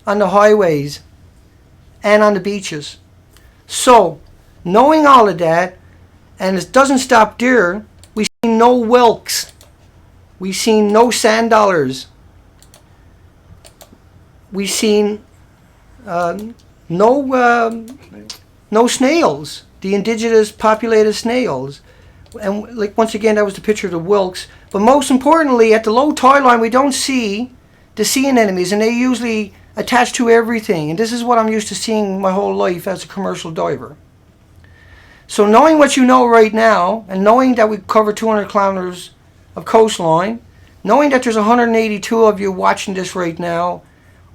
on the highways and on the beaches. So, knowing all of that, and it doesn't stop there, we see no whelks. We seen no sand dollars. We seen no snails, the indigenous populated snails. And like once again, that was the picture of the whelks. But most importantly, at the low tide line, we don't see the sea anemones, and they usually attach to everything. And this is what I'm used to seeing my whole life as a commercial diver. So knowing what you know right now, and knowing that we cover 200 kilometers of coastline, knowing that there's 182 of you watching this right now,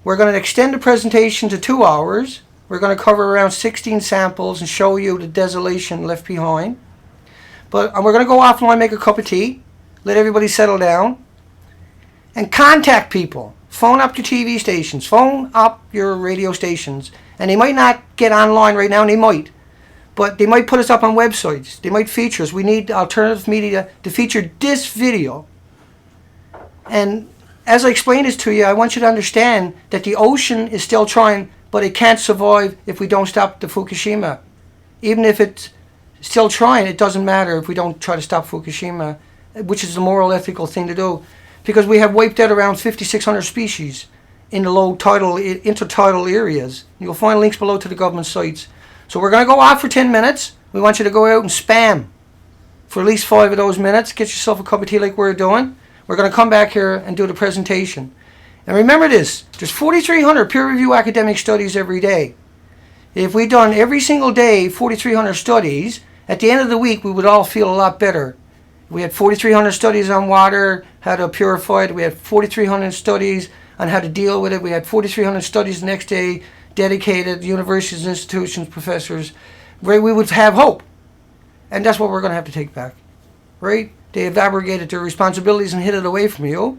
we're going to extend the presentation to 2 hours. We're going to cover around 16 samples and show you the desolation left behind. But we're going to go offline, make a cup of tea, let everybody settle down, and contact people. Phone up your TV stations, phone up your radio stations. And they might not get online right now, and they might. But they might put us up on websites. They might feature us. We need alternative media to feature this video. And as I explain this to you, I want you to understand that the ocean is still trying, but it can't survive if we don't stop the Fukushima. Even if it's still trying, it doesn't matter if we don't try to stop Fukushima, which is the moral, ethical thing to do. Because we have wiped out around 5,600 species in the low tidal, intertidal areas. You'll find links below to the government sites. So we're going to go off for 10 minutes. We want you to go out and spam for at least 5 of those minutes. Get yourself a cup of tea like we're doing. We're going to come back here and do the presentation. And remember this, there's 4,300 peer-reviewed academic studies every day. If we'd done every single day 4,300 studies, at the end of the week we would all feel a lot better. We had 4,300 studies on water, how to purify it. We had 4,300 studies on how to deal with it. We had 4,300 studies the next day, dedicated universities, institutions, professors. Right? We would have hope. And that's what we're going to have to take back. Right? They have abrogated their responsibilities and hid it away from you.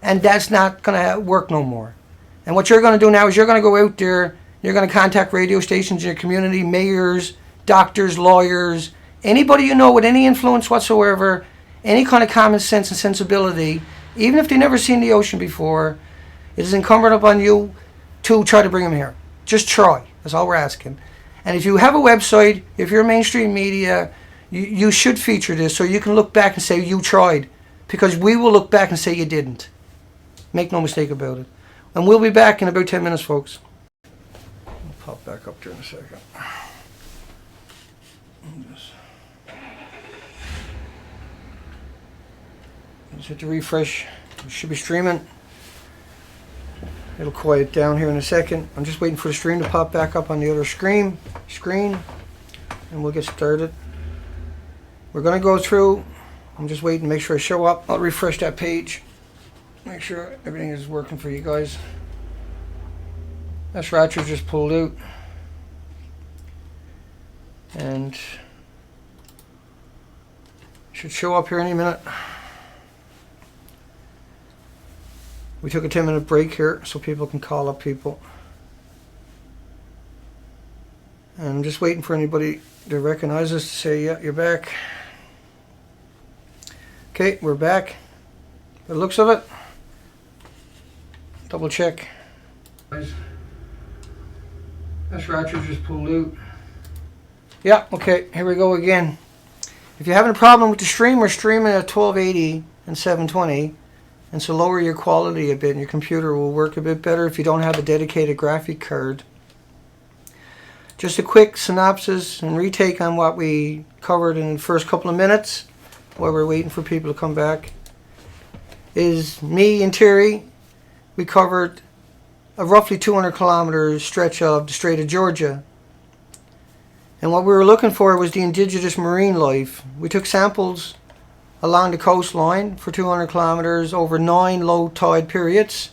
And that's not going to work no more. And what you're going to do now is you're going to go out there, you're going to contact radio stations in your community, mayors, doctors, lawyers, anybody you know with any influence whatsoever, any kind of common sense and sensibility, even if they've never seen the ocean before, it is incumbent upon you to try to bring them here. Just try. That's all we're asking. And if you have a website, if you're mainstream media, you should feature this so you can look back and say you tried. Because we will look back and say you didn't. Make no mistake about it. And we'll be back in about 10 minutes, folks. I'll pop back up there in a second. Just hit the refresh. It should be streaming. It'll quiet down here in a second. I'm just waiting for the stream to pop back up on the other screen, and we'll get started. We're going to go through. I'm just waiting to make sure I show up. I'll refresh that page. Make sure everything is working for you guys. That's Ratcher just pulled out. And should show up here any minute. We took a 10-minute break here so people can call up people. And I'm just waiting for anybody to recognize us to say, yeah, you're back. Okay, we're back. By the looks of it. Double check. That's Ratcher just pulled out. Yeah, okay, here we go again. If you're having a problem with the stream, we're streaming at 1280 and 720. And so lower your quality a bit and your computer will work a bit better if you don't have a dedicated graphic card. Just a quick synopsis and retake on what we covered in the first couple of minutes while we're waiting for people to come back. Is me and Terry, we covered a roughly 200 kilometer stretch of the Strait of Georgia. And what we were looking for was the indigenous marine life. We took samples along the coastline for 200 kilometers over 9 low tide periods,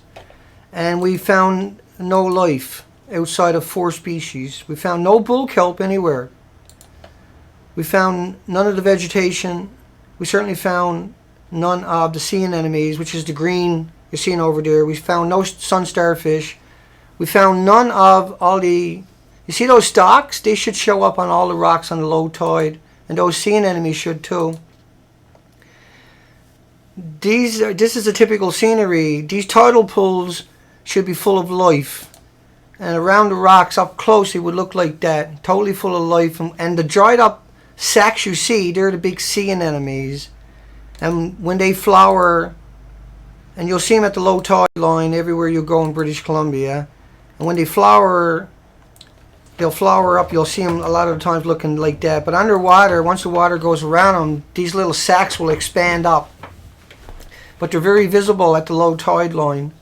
and we found no life outside of 4 species. We found no bull kelp anywhere. We found none of the vegetation. We certainly found none of the sea anemones, which is the green you're seeing over there. We found no sun starfish. We found none of all the, you see those stalks? They should show up on all the rocks on the low tide, and those sea anemones should too. This is a typical scenery. These tidal pools should be full of life. and around the rocks up close, it would look like that, totally full of life. And the dried up sacks you see, they're the big sea anemones. And when they flower, and you'll see them at the low tide line everywhere you go in British Columbia, and when they flower, they'll flower up. You'll see them a lot of the times looking like that. But underwater, once the water goes around them, these little sacs will expand up. But they're very visible at the low tide line.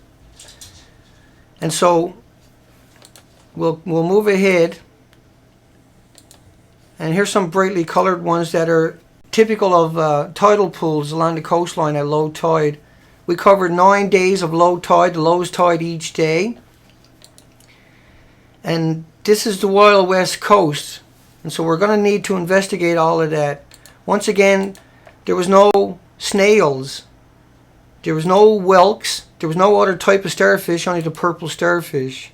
And so we'll move ahead. And here's some brightly colored ones that are typical of tidal pools along the coastline at low tide. We covered 9 days of low tide, the lowest tide each day. And this is the Wild West Coast. And so we're going to need to investigate all of that. Once again, there was no snails. There was no whelks. There was no other type of starfish, only the purple starfish.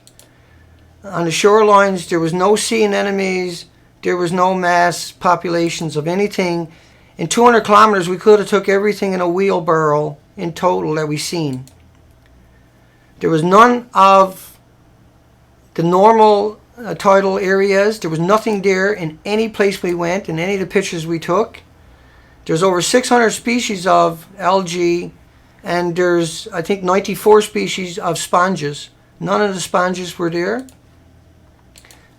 On the shorelines, there was no sea anemones. There was no mass populations of anything. In 200 kilometers, we could have took everything in a wheelbarrow in total that we seen. There was none of the normal tidal areas. There was nothing there in any place we went, in any of the pictures we took. There's over 600 species of algae, and there's, I think, 94 species of sponges. None of the sponges were there.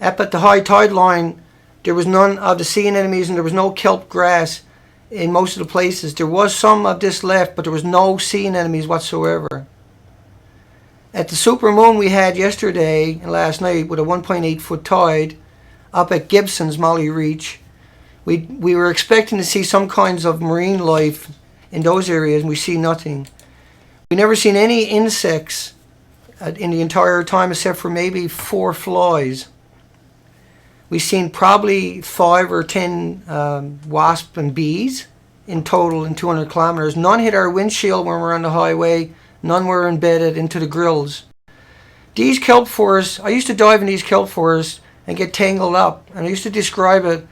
Up at the high tide line, there was none of the sea anemones, and there was no kelp grass in most of the places. There was some of this left, but there was no sea anemones whatsoever. At the supermoon we had yesterday and last night with a 1.8 foot tide up at Gibson's Molly Reach, we were expecting to see some kinds of marine life in those areas, and we see nothing. We never seen any insects in the entire time except for maybe 4 flies. We've seen probably 5 or 10 wasps and bees in total in 200 kilometers. None hit our windshield when we were on the highway. None were embedded into the grills. These kelp forests, I used to dive in these kelp forests and get tangled up. And I used to describe it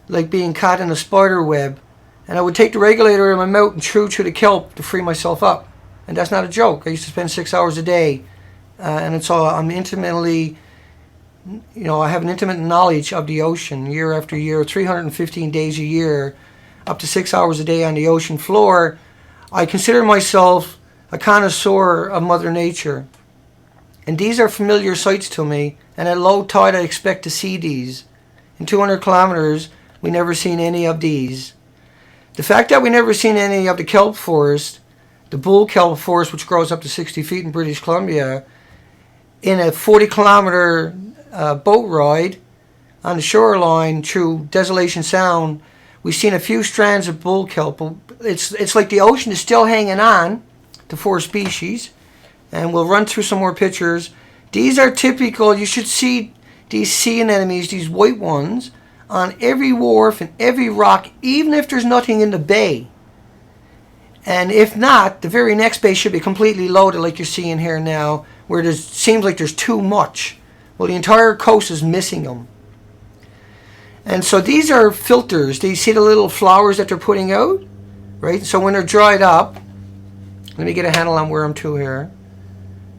like being caught in a spider web. And I would take the regulator in my mouth and chew through the kelp to free myself up. And that's not a joke. I used to spend 6 hours a day. And so I'm intimately... I have an intimate knowledge of the ocean year after year, 315 days a year, up to 6 hours a day on the ocean floor. I consider myself a connoisseur of Mother Nature. And these are familiar sights to me, and at low tide I expect to see these. In 200 kilometers, we never seen any of these. The fact that we never seen any of the kelp forest, the bull kelp forest, which grows up to 60 feet in British Columbia, in a 40-kilometer boat ride on the shoreline through Desolation Sound, we've seen a few strands of bull kelp. It's like the ocean is still hanging on to 4 species, and we'll run through some more pictures. These are typical. You should see these sea anemones, these white ones, on every wharf and every rock, even if there's nothing in the bay. And if not, the very next bay should be completely loaded like you're seeing here now, where it seems like there's too much. Well, the entire coast is missing them. And so these are filters. Do you see the little flowers that they're putting out? Right? So when they're dried up, let me get a handle on where I'm to here.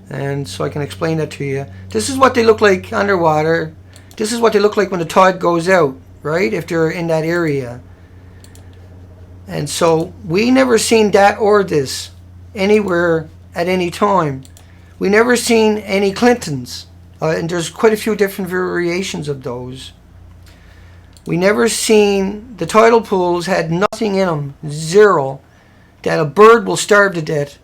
And so I can explain that to you. This is what they look like underwater. This is what they look like when the tide goes out, right? If they're in that area. And so we never seen that or this anywhere at any time. We never seen any Clintons. And there's quite a few different variations of those. We never seen, the tidal pools had nothing in them, 0, that a bird will starve to death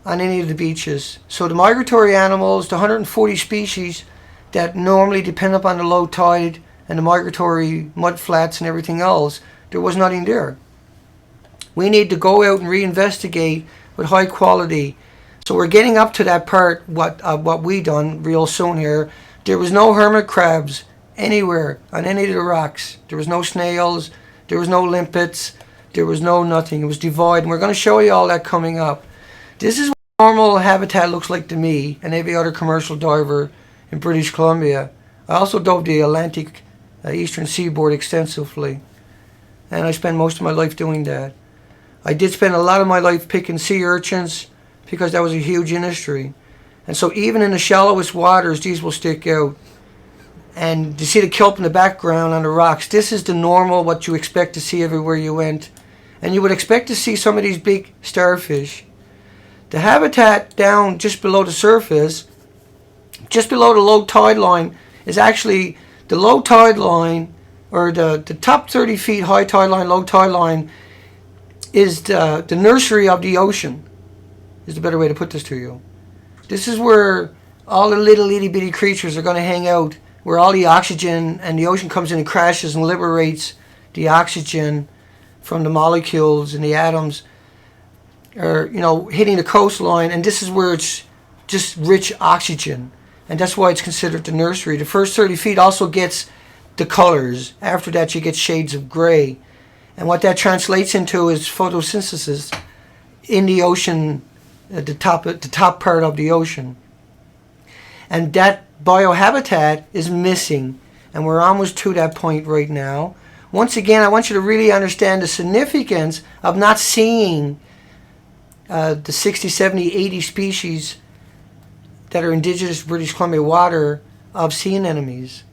on any of the beaches. So the migratory animals, the 140 species that normally depend upon the low tide and the migratory mud flats and everything else, there was nothing there. We need to go out and reinvestigate with high quality. So we're getting up to that part, what we done real soon here. There was no hermit crabs anywhere on any of the rocks. There was no snails. There was no limpets. There was no nothing. It was devoid. And we're going to show you all that coming up. This is what normal habitat looks like to me and every other commercial diver in British Columbia. I also dove the Atlantic eastern seaboard extensively. And I spent most of my life doing that. I did spend a lot of my life picking sea urchins, because that was a huge industry. And so even in the shallowest waters, these will stick out. And you see the kelp in the background on the rocks. This is the normal, what you expect to see everywhere you went. And you would expect to see some of these big starfish. The habitat down just below the surface, just below the low tide line, is actually the low tide line, or the top 30 feet high tide line, low tide line, is the nursery of the ocean, is the better way to put this to you. This is where all the little itty bitty creatures are going to hang out, where all the oxygen, and the ocean comes in and crashes and liberates the oxygen from the molecules and the atoms, or hitting the coastline, and this is where it's just rich oxygen, and that's why it's considered the nursery. The first 30 feet also gets the colors. After that you get shades of gray, and what that translates into is photosynthesis in the ocean, at the top part of the ocean. And that biohabitat is missing, and we're almost to that point right now. Once again, I want you to really understand the significance of not seeing the 60, 70, 80 species that are indigenous to British Columbia water of sea anemones.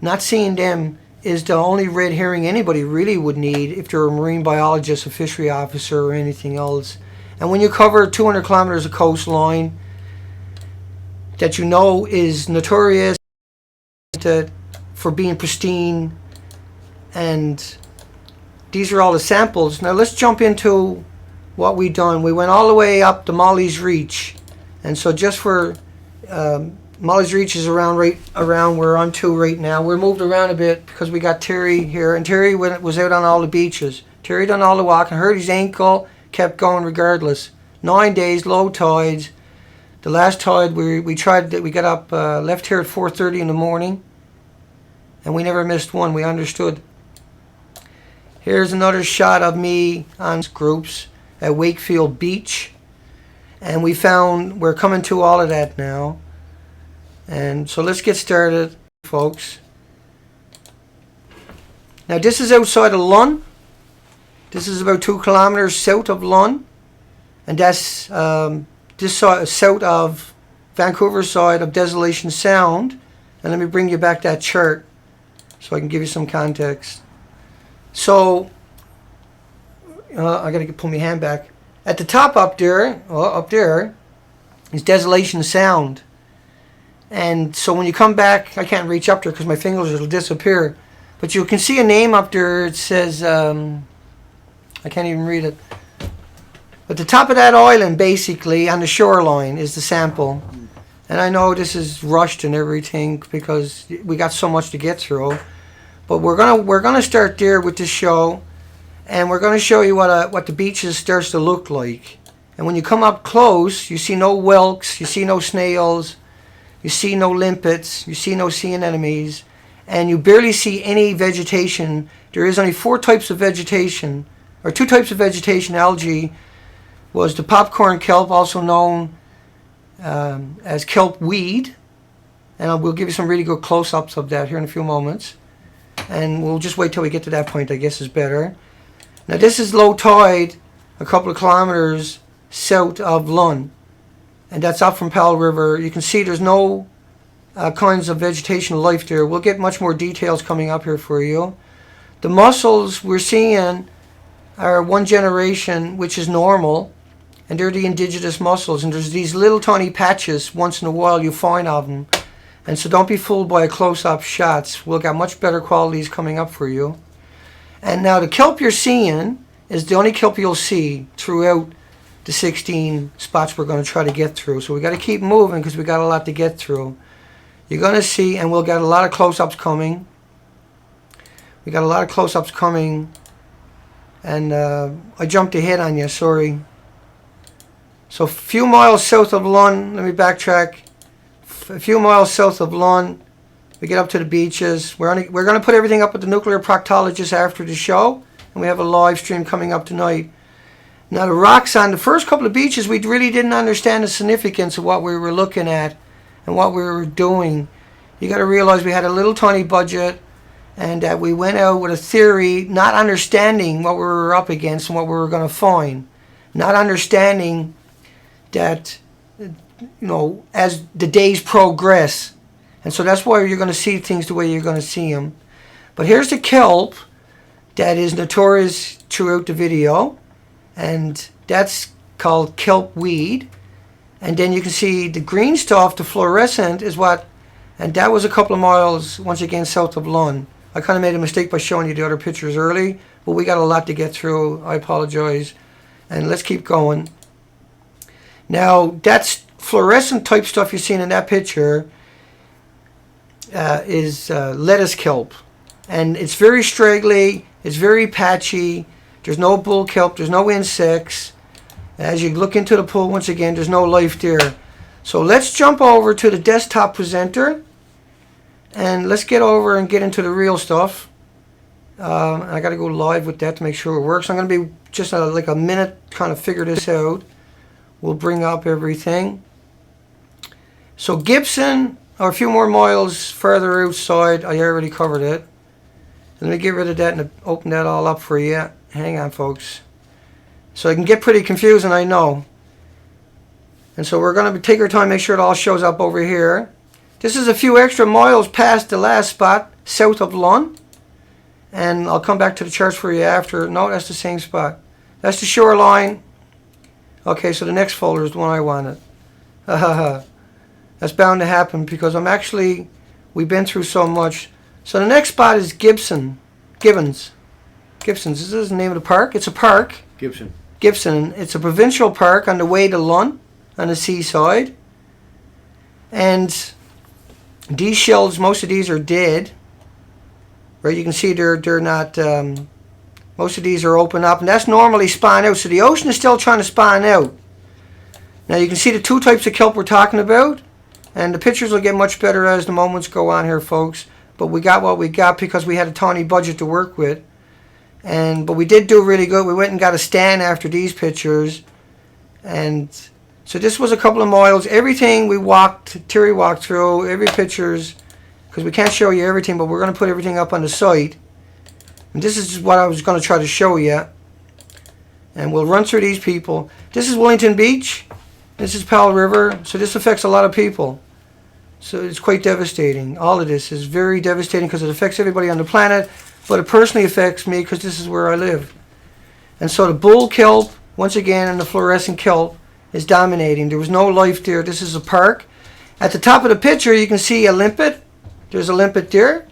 Not seeing them is the only red herring anybody really would need if they're a marine biologist, a fishery officer, or anything else. And when you cover 200 kilometers of coastline that you know is notorious for being pristine, and these are all the samples. Now let's jump into what we done. We went all the way up to Molly's Reach, and so just for Molly's Reach is around we're on to right now. We're moved around a bit because we got Terry here, and Terry was out on all the beaches. Terry done all the walking, hurt his ankle, kept going regardless. 9 days, low tides. The last tide we tried that, we got up, left here at 4:30 in the morning, and we never missed one. We understood. Here's another shot of me on groups at Wakefield Beach, and we're coming to all of that now. And so let's get started, folks. Now this is outside of Lund. This is about 2 kilometers south of Lund, and that's this side, south of Vancouver side of Desolation Sound. And let me bring you back that chart so I can give you some context. So I gotta pull my hand back. At the top up there is Desolation Sound. And so when you come back, I can't reach up there because my fingers will disappear, but you can see a name up there. It says I can't even read it. But the top of that island, basically on the shoreline, is the sample. And I know this is rushed and everything because we got so much to get through, but we're gonna start there with this show, and we're gonna show you what the beaches starts to look like. And when you come up close, you see no whelks, you see no snails, you see no limpets, you see no sea anemones, and you barely see any vegetation. There is only 4 types of vegetation, or 2 types of vegetation. Algae was the popcorn kelp, also known as kelp weed, and we'll give you some really good close-ups of that here in a few moments. And we'll just wait till we get to that point, I guess is better. Now this is low tide, a couple of kilometers south of Lund, and that's up from Powell River. You can see there's no kinds of vegetation life there. We'll get much more details coming up here for you. The mussels we're seeing are 1 generation, which is normal, and they're the indigenous mussels, and there's these little tiny patches once in a while you find of them, and so don't be fooled by close-up shots. We'll got much better qualities coming up for you. And now the kelp you're seeing is the only kelp you'll see throughout the 16 spots we're going to try to get through. So we got to keep moving because we got a lot to get through. You're going to see, and we'll get a lot of close-ups coming. We got a lot of close-ups coming, and I jumped ahead on you, sorry. So a few miles south of Lund, let me backtrack. A few miles south of Lund, we get up to the beaches. We're going to put everything up with the nuclear proctologist after the show, and we have a live stream coming up tonight. Now the rocks on the first couple of beaches, we really didn't understand the significance of what we were looking at and what we were doing. You got to realize we had a little tiny budget, and that we went out with a theory, not understanding what we were up against and what we were going to find. Not understanding that as the days progress. And so that's why you're going to see things the way you're going to see them. But here's the kelp that is notorious throughout the video. And that's called kelp weed. And then you can see the green stuff, the fluorescent, is what... And that was a couple of miles, once again, south of Lund. I kind of made a mistake by showing you the other pictures early. But we got a lot to get through. I apologize. And let's keep going. Now, that's fluorescent type stuff you're seeing in that picture is lettuce kelp. And it's very straggly. It's very patchy. There's no bull kelp. There's no insects. As you look into the pool, once again, there's no life there. So let's jump over to the desktop presenter. And let's get over and get into the real stuff. I got to go live with that to make sure it works. I'm going to be just like a minute kind of figure this out. We'll bring up everything. So Gibson, or a few more miles further outside, I already covered it. Let me get rid of that and open that all up for you. Hang on, folks. So it can get pretty confusing, I know. And so we're going to take our time, make sure it all shows up over here. This is a few extra miles past the last spot, south of Lund. And I'll come back to the charts for you after. No, that's the same spot. That's the shoreline. Okay, so the next folder is the one I wanted. That's bound to happen because we've been through so much. So the next spot is Gibbons. Gibson's, is this the name of the park? It's a park. Gibson. It's a provincial park on the way to Lund, on the seaside. And these shells, most of these are dead. Right, you can see they're not, most of these are open up, and that's normally spawn out. So the ocean is still trying to spawn out. Now you can see the two types of kelp we're talking about, and the pictures will get much better as the moments go on here, folks. But we got what we got because we had a tiny budget to work with. But we did do really good. We went and got a stand after these pictures. And so this was a couple of miles. Everything Terry walked through, every pictures, because we can't show you everything, but we're going to put everything up on the site. And this is just what I was going to try to show you. And we'll run through these people. This is Wellington Beach. This is Powell River. So this affects a lot of people. So it's quite devastating. All of this is very devastating because it affects everybody on the planet. But it personally affects me because this is where I live. And so the bull kelp, once again, and the fluorescent kelp is dominating. There was no life there. This is a park. At the top of the picture, you can see a limpet. There's a limpet there.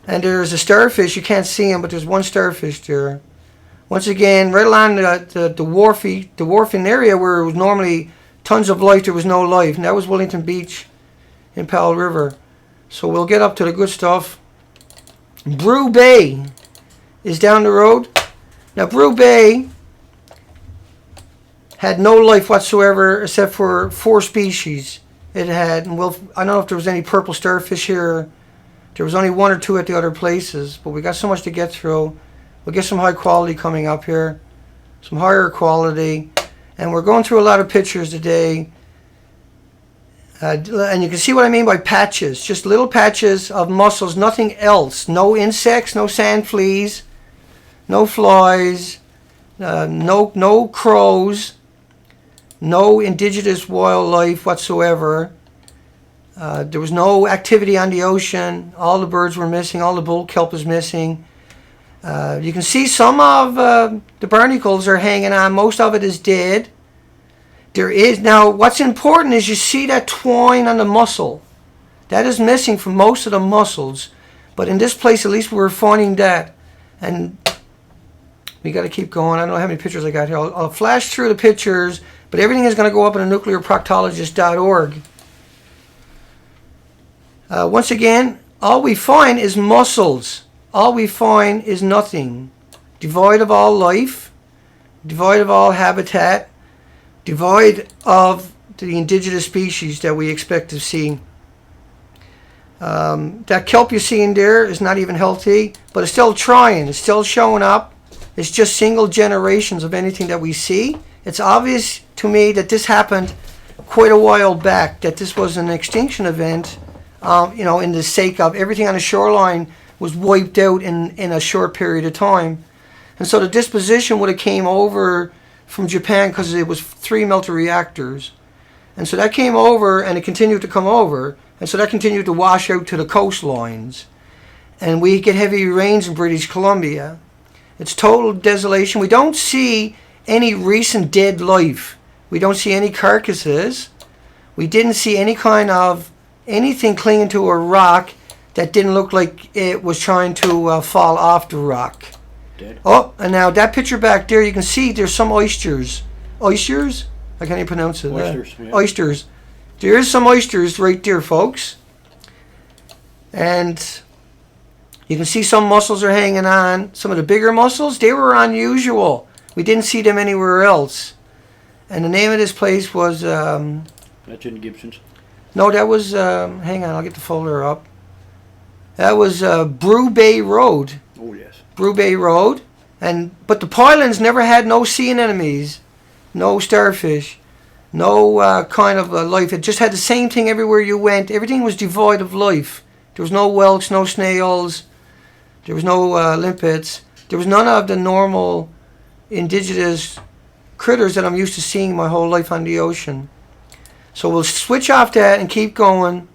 And there's a starfish. You can't see him, but there's one starfish there. Once again, right along the wharfing area where it was normally tons of life, there was no life. And that was Wellington Beach in Powell River. So we'll get up to the good stuff. Brew Bay is down the road. Now, Brew Bay had no life whatsoever except for 4 species. It had, and I don't know if there was any purple starfish here. There was only 1 or 2 at the other places, but we got so much to get through. We'll get some high quality coming up here, some higher quality, and we're going through a lot of pictures today. And you can see what I mean by patches, just little patches of mussels, nothing else. No insects, no sand fleas, no flies, no crows, no indigenous wildlife whatsoever. There was no activity on the ocean. All the birds were missing. All the bull kelp is missing. You can see some of the barnacles are hanging on. Most of it is dead. There is now. What's important is you see that twine on the mussel. That is missing from most of the mussels. But in this place, at least we're finding that. And we got to keep going. I don't know how many pictures I got here. I'll flash through the pictures, but everything is going to go up on nuclearproctologist.org. Once again, all we find is mussels. All we find is nothing. Devoid of all life, devoid of all habitat, devoid of the indigenous species that we expect to see. That kelp you're seeing there is not even healthy, but it's still trying. It's still showing up. It's just single generations of anything that we see. It's obvious to me that this happened quite a while back, that this was an extinction event, in the sake of everything on the shoreline was wiped out in a short period of time. And so the disposition would have came over from Japan because it was 3 melter reactors. And so that came over, and it continued to come over, and so that continued to wash out to the coastlines. And we get heavy rains in British Columbia. It's total desolation. We don't see any recent dead life. We don't see any carcasses. We didn't see any kind of anything clinging to a rock that didn't look like it was trying to fall off the rock. Dead. Oh, and now that picture back there, you can see there's some oysters. Oysters? I can't even pronounce it. Oysters. Yeah. Oysters. There is some oysters right there, folks. And you can see some mussels are hanging on. Some of the bigger mussels, they were unusual. We didn't see them anywhere else. And the name of this place was... That's in Gibson's. No, that was... hang on, I'll get the folder up. That was Brew Bay Road. Oh, yes. Brew Bay Road. But the Pylands never had no sea anemones, no starfish, no kind of life. It just had the same thing everywhere you went. Everything was devoid of life. There was no whelks, no snails. There was no limpets. There was none of the normal indigenous critters that I'm used to seeing my whole life on the ocean. So we'll switch off that and keep going.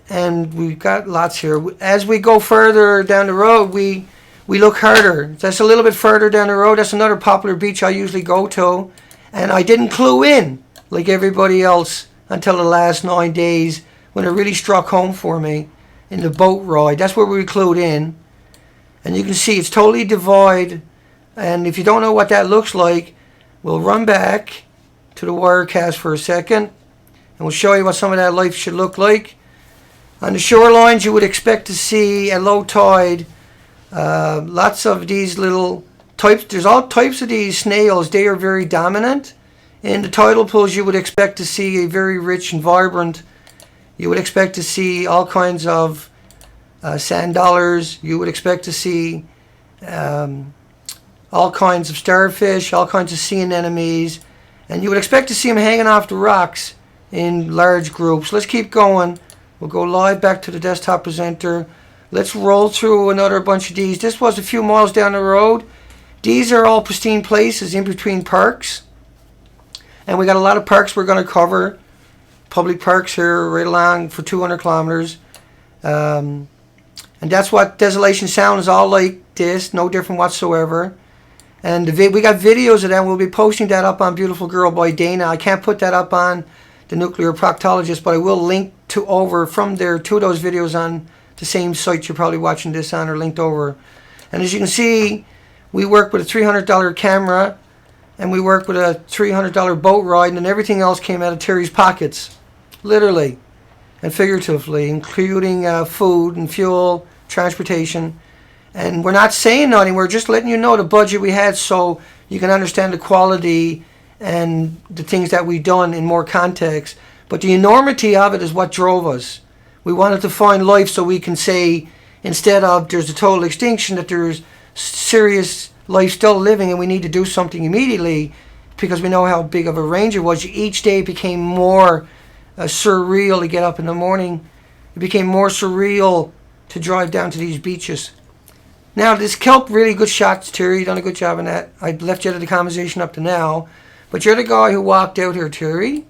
And we've got lots here. As we go further down the road, we look harder. That's a little bit further down the road. That's another popular beach I usually go to. And I didn't clue in like everybody else until the last 9 days when it really struck home for me in the boat ride. That's where we clued in. And you can see it's totally devoid. And if you don't know what that looks like, we'll run back to the Wirecast for a second. And we'll show you what some of that life should look like. On the shorelines, you would expect to see at low tide lots of these little types. There's all types of these snails. They are very dominant. In the tidal pools, you would expect to see a very rich and vibrant. You would expect to see all kinds of sand dollars. You would expect to see all kinds of starfish, all kinds of sea anemones. And you would expect to see them hanging off the rocks in large groups. Let's keep going. We'll go live back to the desktop presenter. Let's roll through another bunch of these. This was a few miles down the road. These are all pristine places in between parks. And we got a lot of parks we're going to cover. Public parks here right along for 200 kilometers. And that's what Desolation Sound is all like this. No different whatsoever. And we got videos of that. We'll be posting that up on Beautiful Girl by Dana. I can't put that up on the Nuclear Proctologist, but I will link to over from there to those videos on the same site you're probably watching this on, or linked over. And as you can see, we work with a $300 camera, and we work with a $300 boat ride, and everything else came out of Terry's pockets, literally and figuratively, including food and fuel, transportation. And we're not saying nothing, we're just letting you know the budget we had so you can understand the quality and the things that we've done in more context. But the enormity of it is what drove us. We wanted to find life so we can say, instead of there's a total extinction, that there's serious life still living and we need to do something immediately, because we know how big of a range it was. Each day it became more surreal to get up in the morning. It became more surreal to drive down to these beaches. Now, this kelp, really good shots, Terry. You done a good job on that. I left you out of the conversation up to now. But you're the guy who walked out here, Terry.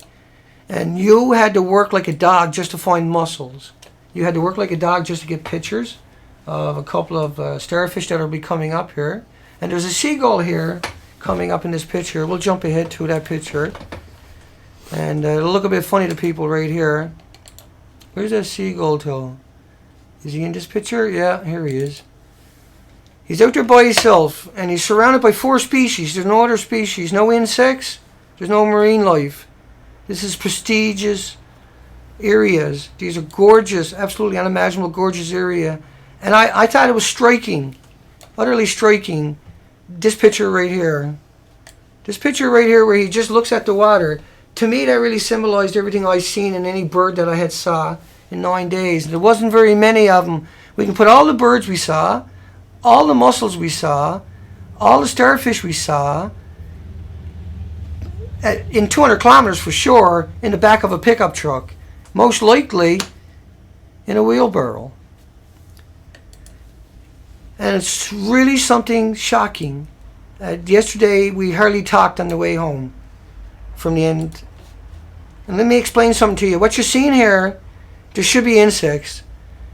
And you had to work like a dog just to find mussels. You had to work like a dog just to get pictures of a couple of starfish that will be coming up here. And there's a seagull here coming up in this picture. We'll jump ahead to that picture. And it'll look a bit funny to people right here. Where's that seagull to? Is he in this picture? Yeah, here he is. He's out there by himself, and he's surrounded by 4 species. There's no other species, no insects, there's no marine life. This is prestigious areas. These are gorgeous, absolutely unimaginable, gorgeous area. And I thought it was striking, utterly striking, this picture right here. This picture right here where he just looks at the water. To me, that really symbolized everything I've seen in any bird that I had saw in 9 days. There wasn't very many of them. We can put all the birds we saw, all the mussels we saw, all the starfish we saw, in 200 kilometers for sure, in the back of a pickup truck. Most likely in a wheelbarrow. And it's really something shocking. Yesterday we hardly talked on the way home from the end. And let me explain something to you. What you're seeing here, there should be insects.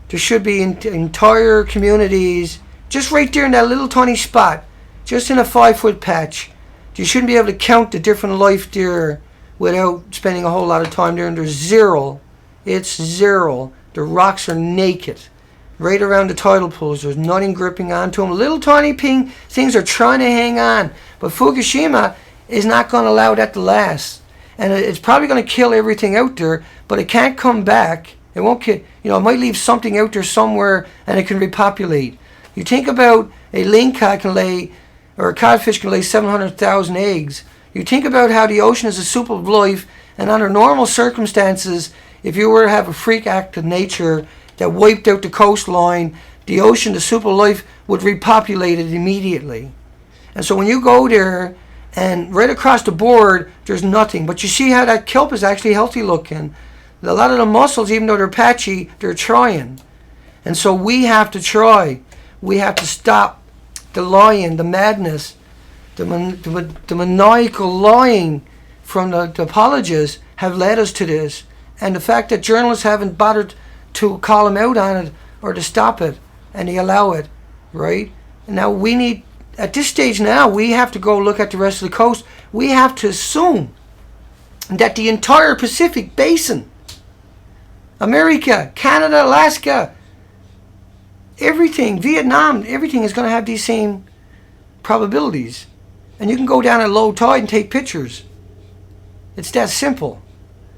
There should be entire communities just right there in that little tiny spot, just in a 5-foot patch. You shouldn't be able to count the different life there without spending a whole lot of time there. And there's zero. It's zero. The rocks are naked. Right around the tidal pools, there's nothing gripping onto them. Little tiny things are trying to hang on. But Fukushima is not going to allow that to last. And it's probably going to kill everything out there, but it can't come back. It won't kill, it might leave something out there somewhere and it can repopulate. You think about a lingcod can lay, or a codfish can lay 700,000 eggs. You think about how the ocean is a soup of life, and under normal circumstances, if you were to have a freak act of nature that wiped out the coastline, the ocean, the soup of life, would repopulate it immediately. And so when you go there, and right across the board, there's nothing. But you see how that kelp is actually healthy looking. A lot of the mussels, even though they're patchy, they're trying. And so we have to try. We have to stop the lying, the madness, the maniacal lying from the apologists have led us to this. And the fact that journalists haven't bothered to call them out on it or to stop it, and they allow it, right? And now we need, at this stage now, we have to go look at the rest of the coast. We have to assume that the entire Pacific Basin, America, Canada, Alaska, everything, Vietnam, everything is going to have these same probabilities. And you can go down at low tide and take pictures. It's that simple.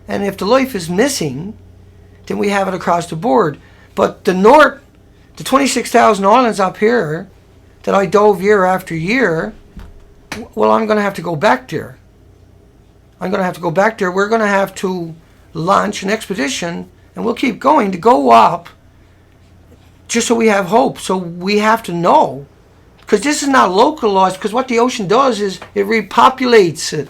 And if the life is missing, then we have it across the board. But the 26,000 islands up here that I dove year after year, well, I'm going to have to go back there. I'm going to have to go back there. We're going to have to launch an expedition, and we'll keep going to go up just so we have hope. So we have to know, because this is not localized, because what the ocean does is it repopulates it.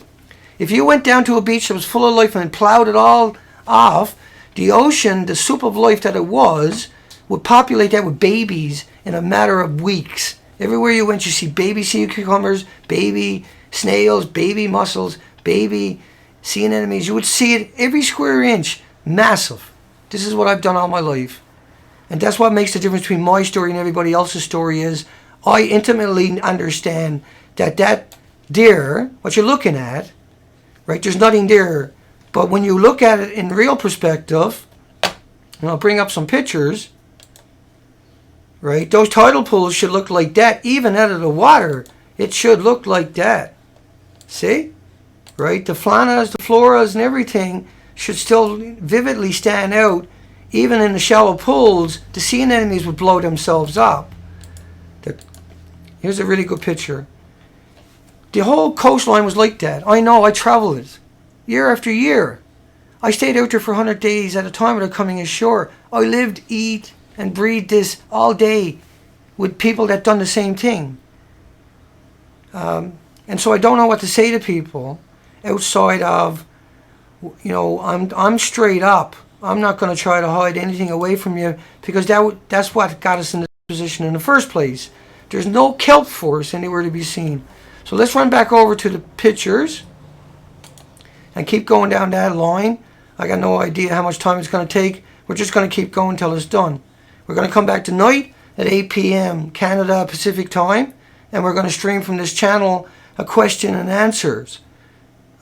If you went down to a beach that was full of life and plowed it all off, the ocean, the soup of life that it was, would populate that with babies in a matter of weeks. Everywhere you went, you see baby sea cucumbers, baby snails, baby mussels, baby sea anemones. You would see it every square inch. Massive. This is what I've done all my life. And that's what makes the difference between my story and everybody else's story is I intimately understand that there, what you're looking at, right, there's nothing there. But when you look at it in real perspective, and I'll bring up some pictures, right, those tidal pools should look like that. Even out of the water, it should look like that. See? Right? The faunas, the floras, and everything should still vividly stand out. Even in the shallow pools, the sea anemones would blow themselves up. Here's a really good picture. The whole coastline was like that. I know, I traveled it year after year. I stayed out there for 100 days at a time without coming ashore. I lived, eat, and breathed this all day with people that done the same thing. And so I don't know what to say to people outside of, I'm straight up. I'm not going to try to hide anything away from you because that's what got us in this position in the first place. There's no kelp force anywhere to be seen. So let's run back over to the pictures and keep going down that line. I got no idea how much time it's going to take. We're just going to keep going until it's done. We're going to come back tonight at 8 p.m. Canada Pacific time, and we're going to stream from this channel a question and answers.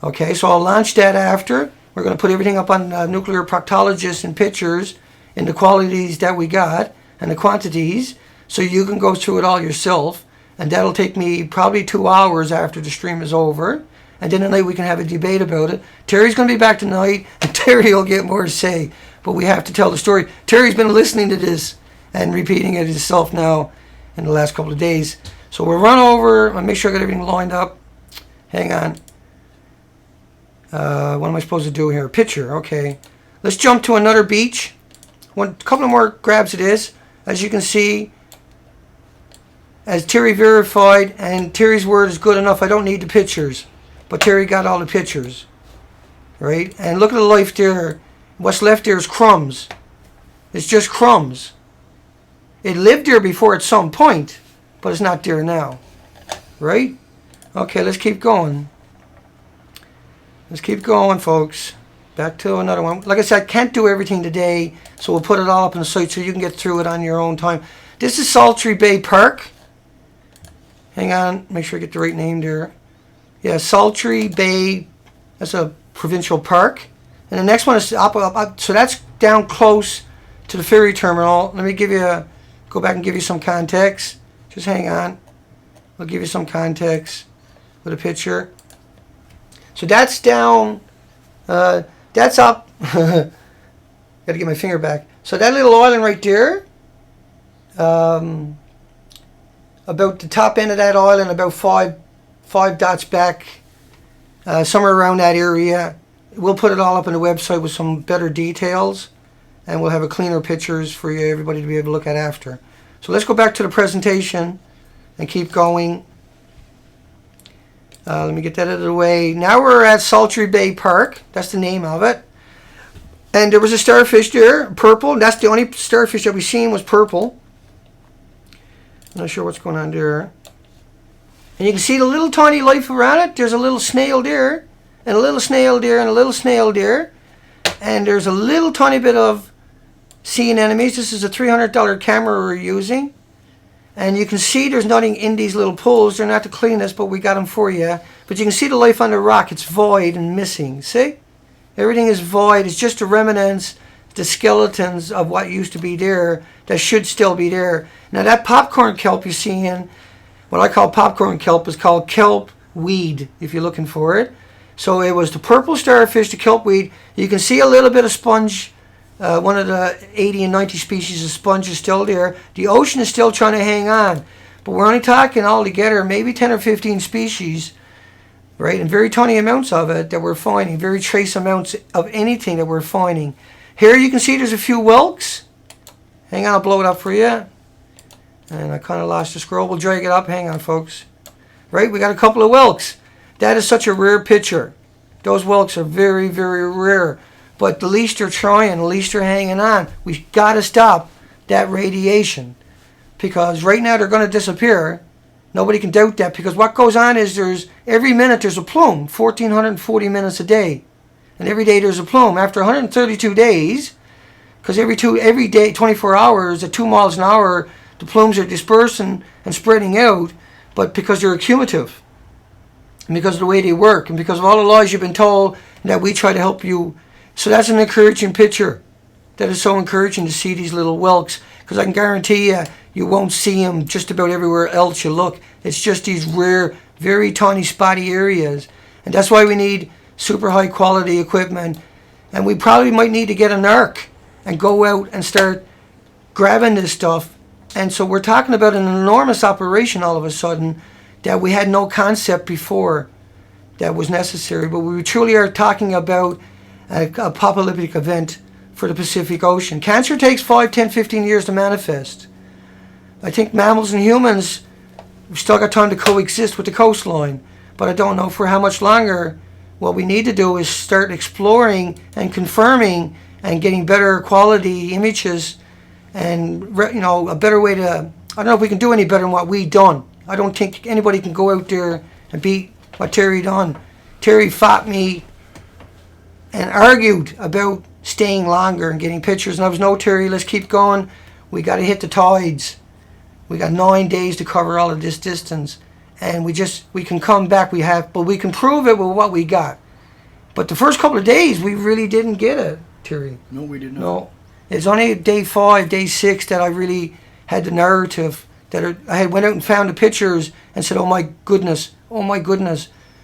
Okay, so I'll launch that after. We're going to put everything up on Nuclear Proctologist and pictures in the qualities that we got and the quantities, so you can go through it all yourself. And that'll take me probably 2 hours after the stream is over. And then tonight we can have a debate about it. Terry's going to be back tonight, and Terry will get more to say. But we have to tell the story. Terry's been listening to this and repeating it himself now in the last couple of days. So we'll run over and make sure I got everything lined up. Hang on. What am I supposed to do here? Picture, okay. Let's jump to another beach. A couple of more grabs of this. As you can see, as Terry verified, and Terry's word is good enough, I don't need the pictures. But Terry got all the pictures. Right? And look at the life there. What's left there is crumbs. It's just crumbs. It lived there before at some point, but it's not there now. Right? Okay, let's keep going. Let's keep going, folks. back to another one. Like I said, I can't do everything today, so we'll put it all up on the site so you can get through it on your own time. This is Sultry Bay Park. Hang on, make sure I get the right name there. Yeah, Sultry Bay, that's a provincial park. And the next one is up, so that's down close to the ferry terminal. Let me go back and give you some context. Just hang on. I'll give you some context with a picture. So that's down, that's up. Got to get my finger back. So that little island right there, about the top end of that island, about five dots back, somewhere around that area. We'll put it all up on the website with some better details, and we'll have a cleaner pictures for you, everybody to be able to look at after. So let's go back to the presentation and keep going. Let me get that out of the way. Now we're at Sultry Bay Park. That's the name of it. And there was a starfish there, purple. That's the only starfish that we seen was purple. I'm not sure what's going on there. And you can see the little tiny life around it. There's a little snail there, and a little snail there, and a little snail there. And there's a little tiny bit of sea anemones. This is a $300 camera we're using. And you can see there's nothing in these little pools. They're not the cleanest, but we got them for you. But you can see the life on the rock. It's void and missing. See? Everything is void. It's just the remnants, the skeletons of what used to be there that should still be there. Now that popcorn kelp you're seeing, what I call popcorn kelp, is called kelp weed, if you're looking for it. So it was the purple starfish, the kelp weed. You can see a little bit of sponge. One of the 80 and 90 species of sponge is still there. The ocean is still trying to hang on. But we're only talking all together maybe 10 or 15 species, right? And very tiny amounts of it that we're finding. Very trace amounts of anything that we're finding. Here you can see there's a few whelks. Hang on, I'll blow it up for you. And I kind of lost the scroll. We'll drag it up. Hang on, folks. Right, we got a couple of whelks. That is such a rare picture. Those whelks are very, very rare. But the least they're trying, the least they're hanging on. We've got to stop that radiation. Because right now they're going to disappear. Nobody can doubt that. Because what goes on is every minute there's a plume. 1,440 minutes a day. And every day there's a plume. After 132 days, because every day, 24 hours, at 2 miles an hour, the plumes are dispersing and spreading out. But because they're accumulative. And because of the way they work. And because of all the lies you've been told that we try to help you. So that's an encouraging picture. That is so encouraging to see these little whelks. Because I can guarantee you, you won't see them just about everywhere else you look. It's just these rare, very tiny, spotty areas. And that's why we need super high quality equipment. And we probably might need to get an arc and go out and start grabbing this stuff. And so we're talking about an enormous operation all of a sudden that we had no concept before that was necessary. But we truly are talking about a apocalyptic event for the Pacific Ocean. Cancer takes 5, 10, 15 years to manifest. I think mammals and humans, we've still got time to coexist with the coastline. But I don't know for how much longer. What we need to do is start exploring and confirming and getting better quality images and, a better way to, I don't know if we can do any better than what we done. I don't think anybody can go out there and beat what Terry done. Terry fought me and argued about staying longer and getting pictures. And I was, no, Terry, let's keep going. We got to hit the tides. We got 9 days to cover all of this distance. And we can come back, but we can prove it with what we got. But the first couple of days, we really didn't get it, Terry. No, we did not. No. It's only day 5, day 6 that I really had the narrative. I had went out and found the pictures and said, oh my goodness.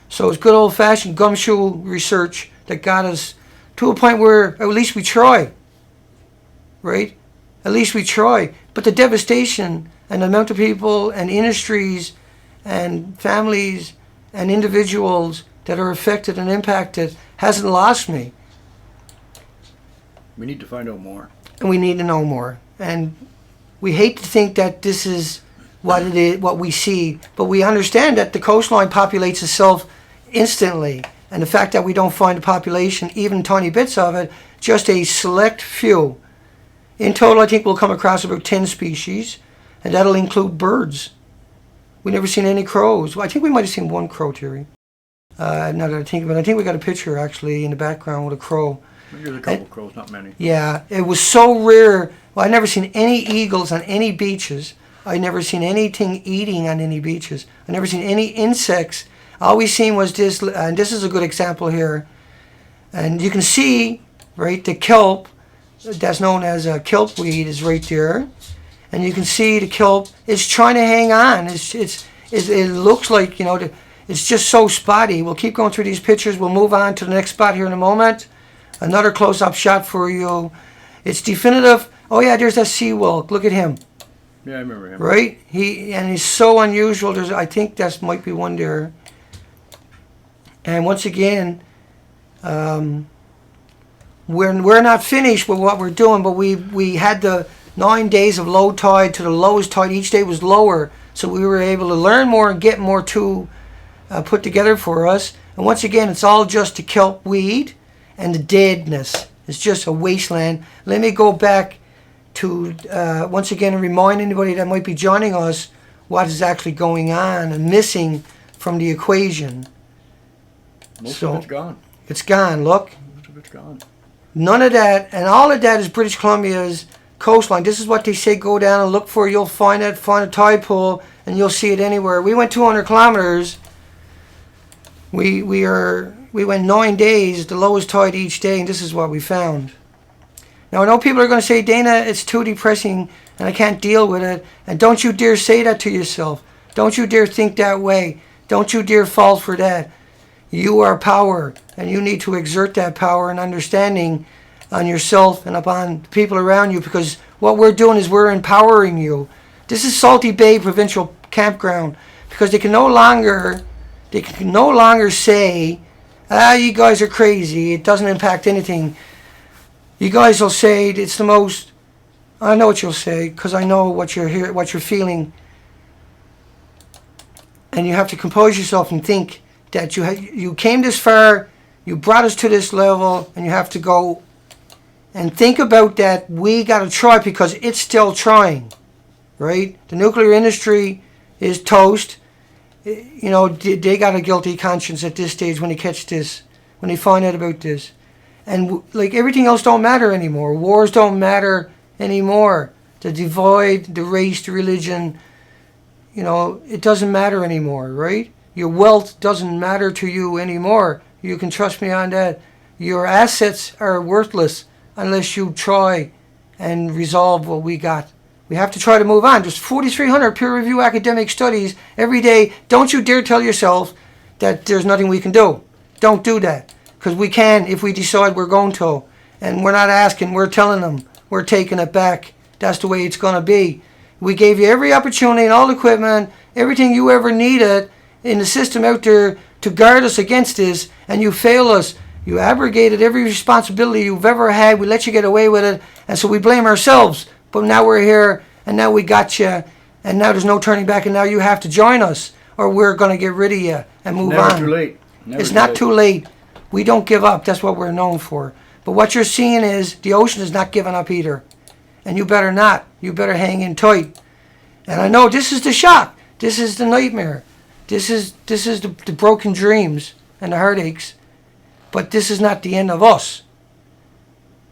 So it's good old-fashioned gumshoe research that got us to a point where at least we try, right? At least we try. But the devastation and the amount of people and industries and families and individuals that are affected and impacted hasn't lost me. We need to find out more. And we need to know more. And we hate to think that this is what it is, what we see, but we understand that the coastline populates itself instantly. And the fact that we don't find the population, even tiny bits of it, just a select few. In total, I think we'll come across about 10 species, and that'll include birds. We've never seen any crows. Well, I think we might have seen one crow, Terry. Now that I think of it, I think we got a picture actually in the background with a crow. There's a couple crows, not many. Yeah, it was so rare. Well, I never seen any eagles on any beaches. I never seen anything eating on any beaches. I never seen any insects. All we seen was this, and this is a good example here. And you can see, right, the kelp that's known as a kelp weed is right there, and you can see the kelp is trying to hang on. It looks like, you know, it's just so spotty. We'll keep going through these pictures. We'll move on to the next spot here in a moment. Another close-up shot for you. It's definitive. Oh yeah, there's that sea wolf. Look at him. Yeah, I remember him. Right? He's so unusual. I think that might be one there. And once again, we're not finished with what we're doing, but we had the 9 days of low tide to the lowest tide. Each day was lower, so we were able to learn more and get more put together for us. And once again, it's all just the kelp weed and the deadness. It's just a wasteland. Let me go back to once again remind anybody that might be joining us what is actually going on and missing from the equation. Most of it's gone. It's gone. Look. Most of it's gone. None of that, and all of that is British Columbia's coastline. This is what they say go down and look for. You'll find it, find a tide pool, and you'll see it anywhere. We went 200 kilometers. We went 9 days, the lowest tide each day, and this is what we found. Now, I know people are going to say, Dana, it's too depressing, and I can't deal with it. And don't you dare say that to yourself. Don't you dare think that way. Don't you dare fall for that. You are power, and you need to exert that power and understanding on yourself and upon the people around you, because what we're doing is we're empowering you. This is Salty Bay Provincial Campground, because they can no longer say, you guys are crazy, it doesn't impact anything. You guys will say it's the most, I know what you'll say, because I know what you're feeling. And you have to compose yourself and think that you came this far, you brought us to this level, and you have to go and think about that. We got to try because it's still trying, right? The nuclear industry is toast. You know, they got a guilty conscience at this stage when they catch this, when they find out about this. And like everything else don't matter anymore. Wars don't matter anymore. The divide, the race, the religion, you know, it doesn't matter anymore, right? Your wealth doesn't matter to you anymore. You can trust me on that. Your assets are worthless unless you try and resolve what we got. We have to try to move on. There's 4,300 peer-reviewed academic studies every day. Don't you dare tell yourself that there's nothing we can do. Don't do that. Because we can if we decide we're going to. And we're not asking, we're telling them. We're taking it back. That's the way it's going to be. We gave you every opportunity and all the equipment, everything you ever needed in the system out there to guard us against this, and you failed us. You abrogated every responsibility you've ever had. We let you get away with it, and so we blame ourselves. But now we're here, and now we got you, and now there's no turning back, and now you have to join us, or we're going to get rid of you and move on. Never too late. It's not too late. We don't give up. That's what we're known for. But what you're seeing is the ocean is not giving up either. And you better not. You better hang in tight. And I know this is the shock. This is the nightmare. This is the broken dreams and the heartaches. But this is not the end of us.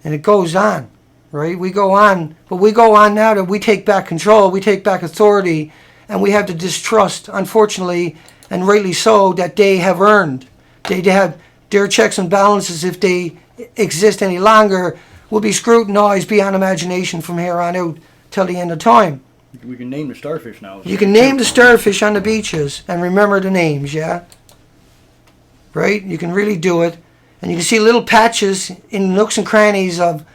And it goes on, right? We go on. But we go on now that we take back control. We take back authority. And we have the distrust, unfortunately, and rightly so, that they have earned. They have their checks and balances, if they exist any longer, will be scrutinized beyond imagination from here on out till the end of time. We can name the starfish now. You can name the starfish on the beaches and remember the names, yeah? Right? You can really do it. And you can see little patches in nooks and crannies of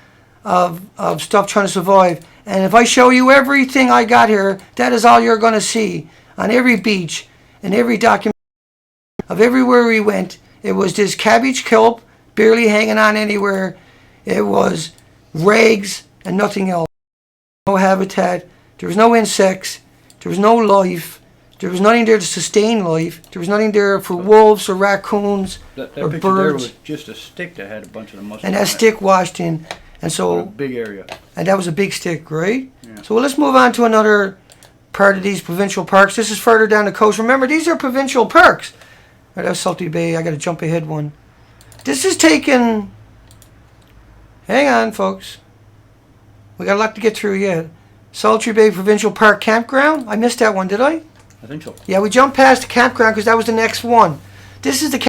stuff trying to survive. And if I show you everything I got here, that is all you're going to see on every beach, in every document of everywhere we went. It was this cabbage kelp, barely hanging on anywhere. It was rags and nothing else. No habitat. There was no insects. There was no life. There was nothing there to sustain life. There was nothing there for wolves or raccoons that or picture birds. there was just a stick that had a bunch of the mushrooms. And that stick washed in. And so, a big area. And that was a big stick, right? Yeah. So let's move on to another part of these provincial parks. This is further down the coast. Remember, these are provincial parks. Right, that's Salty Bay. I got to jump ahead one. This is taken... Hang on, folks. We got a lot to get through yet. Salty Bay Provincial Park Campground. I missed that one, did I? I think so. Yeah, we jumped past the campground because that was the next one. This is the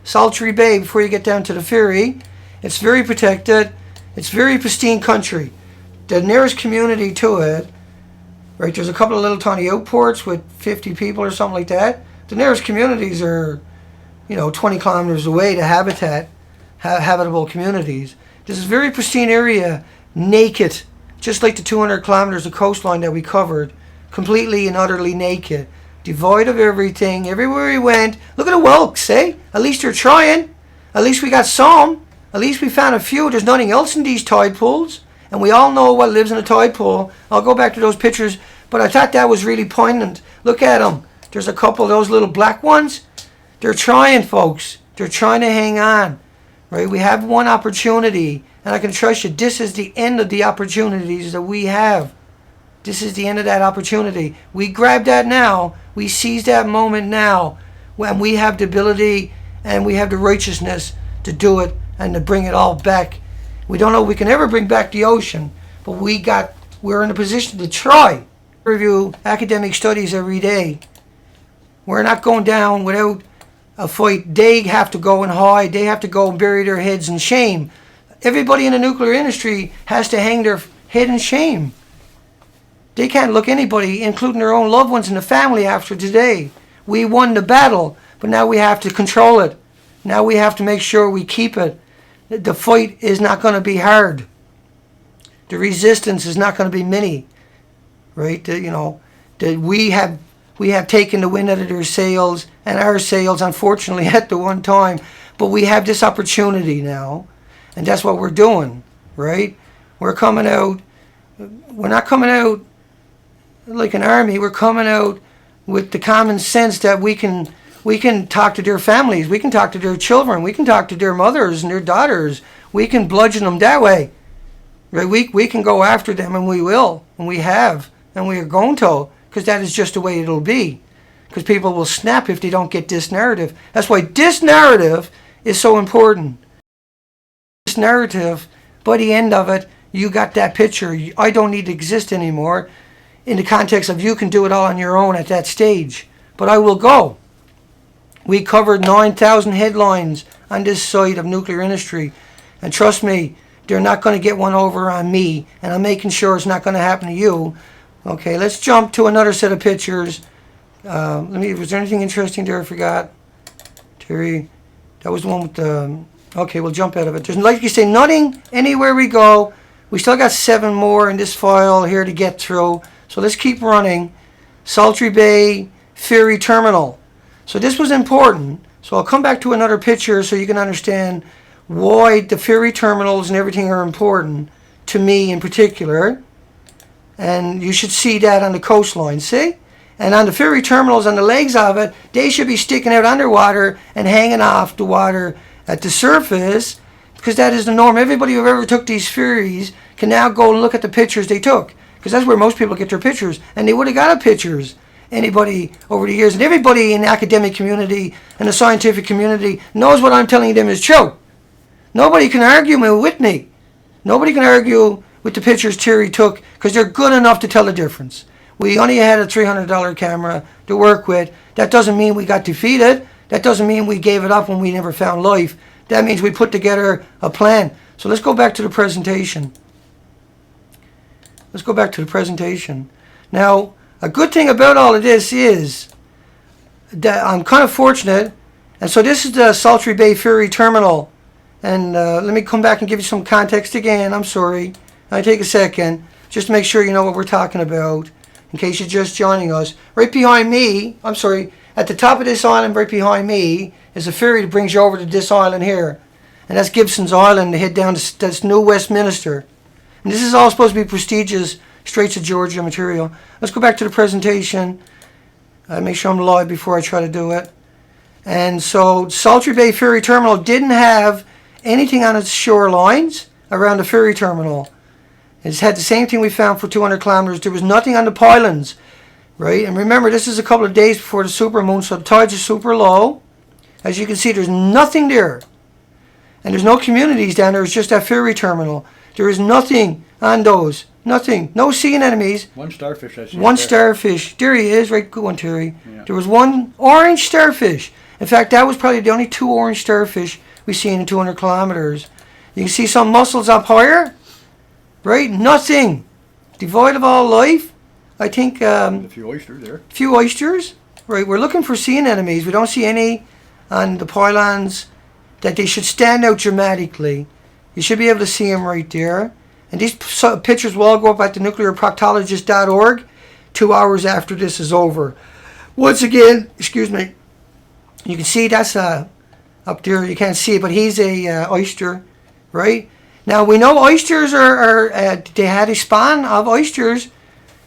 Salty Bay before you get down to the ferry. It's very protected. It's very pristine country. The nearest community to it, right, there's a couple of little tiny outports with 50 people or something like that. The nearest communities are, 20 kilometers away to habitable communities. This is a very pristine area, naked, just like the 200 kilometers of coastline that we covered, completely and utterly naked, devoid of everything, everywhere we went. Look at the whelks, eh? At least they're trying. At least we got some. At least we found a few. There's nothing else in these tide pools, and we all know what lives in a tide pool. I'll go back to those pictures, but I thought that was really poignant. Look at them. There's a couple of those little black ones. They're trying, folks. They're trying to hang on. Right? We have one opportunity, and I can trust you, this is the end of the opportunities that we have. This is the end of that opportunity. We grab that now. We seize that moment now, when we have the ability and we have the righteousness to do it and to bring it all back. We don't know if we can ever bring back the ocean, but we're in a position to try. Review academic studies every day. We're not going down without a fight. They have to go and hide. They have to go and bury their heads in shame. Everybody in the nuclear industry has to hang their head in shame. They can't look anybody, including their own loved ones in the family, after today. We won the battle, but now we have to control it. Now we have to make sure we keep it. The fight is not going to be hard. The resistance is not going to be many. Right? We have taken the wind out of their sails and our sails, unfortunately, at the one time. But we have this opportunity now, and that's what we're doing. Right? We're coming out. We're not coming out like an army. We're coming out with the common sense that we can talk to their families, we can talk to their children, we can talk to their mothers and their daughters, we can bludgeon them that way. Right? We can go after them, and we will, and we have, and we are going to, because that is just the way it'll be. Because people will snap if they don't get this narrative. That's why this narrative is so important. This narrative, by the end of it, you got that picture. I don't need to exist anymore, in the context of you can do it all on your own at that stage. But I will go. We covered 9,000 headlines on this site of nuclear industry. And trust me, they're not going to get one over on me. And I'm making sure it's not going to happen to you. Okay, let's jump to another set of pictures. Was there anything interesting there I forgot? Terry, that was the one with the... Okay, we'll jump out of it. There's, like you say, nothing anywhere we go. We still got 7 more in this file here to get through. So let's keep running. Salty Bay Ferry Terminal. So this was important. So I'll come back to another picture so you can understand why the ferry terminals and everything are important to me in particular. And you should see that on the coastline, see? And on the ferry terminals, on the legs of it, they should be sticking out underwater and hanging off the water at the surface, because that is the norm. Everybody who ever took these ferries can now go and look at the pictures they took, because that's where most people get their pictures, and they would have got pictures. Anybody over the years, and everybody in the academic community and the scientific community knows what I'm telling them is true. Nobody can argue with me. Nobody can argue with the pictures Terry took, because they're good enough to tell the difference. We only had a $300 camera to work with. That doesn't mean we got defeated. That doesn't mean we gave it up when we never found life. That means we put together a plan. So let's go back to the presentation. Let's go back to the presentation. Now, a good thing about all of this is that I'm kind of fortunate. And so this is the Salty Bay Ferry Terminal. And let me come back and give you some context again. I'm sorry. I'll take a second just to make sure you know what we're talking about, in case you're just joining us. Right behind me, at the top of this island right behind me is a ferry that brings you over to this island here. And that's Gibson's Island to head down to that's New Westminster. And this is all supposed to be prestigious Straits of Georgia material. Let's go back to the presentation. Make sure I'm live before I try to do it. And so Salty Bay Ferry Terminal didn't have anything on its shorelines around the ferry terminal. It's had the same thing we found for 200 kilometers. There was nothing on the pylons. right? And remember, this is a couple of days before the supermoon, so the tides are super low. As you can see, there's nothing there. And there's no communities down there. It's just that ferry terminal. There is nothing on those. Nothing. No sea anemones. One starfish I see. One starfish. There he is. Right, good one, Terry. Yeah. There was one orange starfish. In fact, that was probably the only 2 orange starfish we've seen in 200 kilometers. You can see some mussels up higher. Right? Nothing. Devoid of all life. I think... A few oysters there. Few oysters. Right, we're looking for sea anemones. We don't see any on the pylons that they should stand out dramatically. You should be able to see them right there. And these pictures will all go up at the nuclearproctologist.org 2 hours after this is over. Once again, excuse me, you can see that's up there. You can't see it, but he's a oyster, right? Now, we know oysters they had a spawn of oysters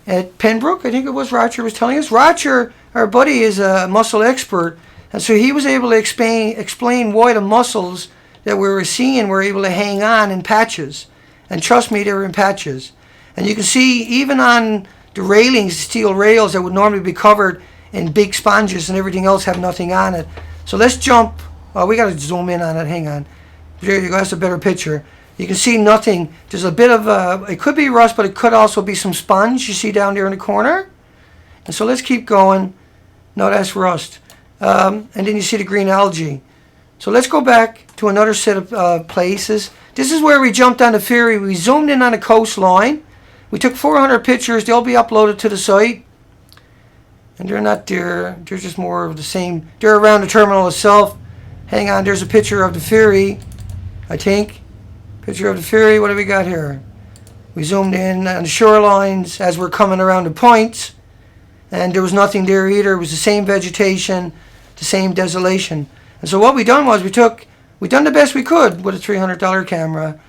at Pembroke. I think it was Roger was telling us. Roger, our buddy, is a mussel expert. And so he was able to explain why the mussels that we were seeing were able to hang on in patches. And trust me, they were in patches. And you can see even on the railings, steel rails that would normally be covered in big sponges and everything else have nothing on it. So let's jump. Oh, we got to zoom in on it. Hang on. There you go. That's a better picture. You can see nothing. There's a bit of, it could be rust, but it could also be some sponge you see down there in the corner. And so let's keep going. No, that's rust. And then you see the green algae. So let's go back to another set of places. This is where we jumped on the ferry. We zoomed in on the coastline. We took 400 pictures. They'll be uploaded to the site. And they're not there. They're just more of the same. They're around the terminal itself. Hang on. There's a picture of the ferry, I think. Picture of the ferry. What do we got here? We zoomed in on the shorelines as we're coming around the points. And there was nothing there either. It was the same vegetation, the same desolation. And so what we done was we done the best we could with a $300 camera,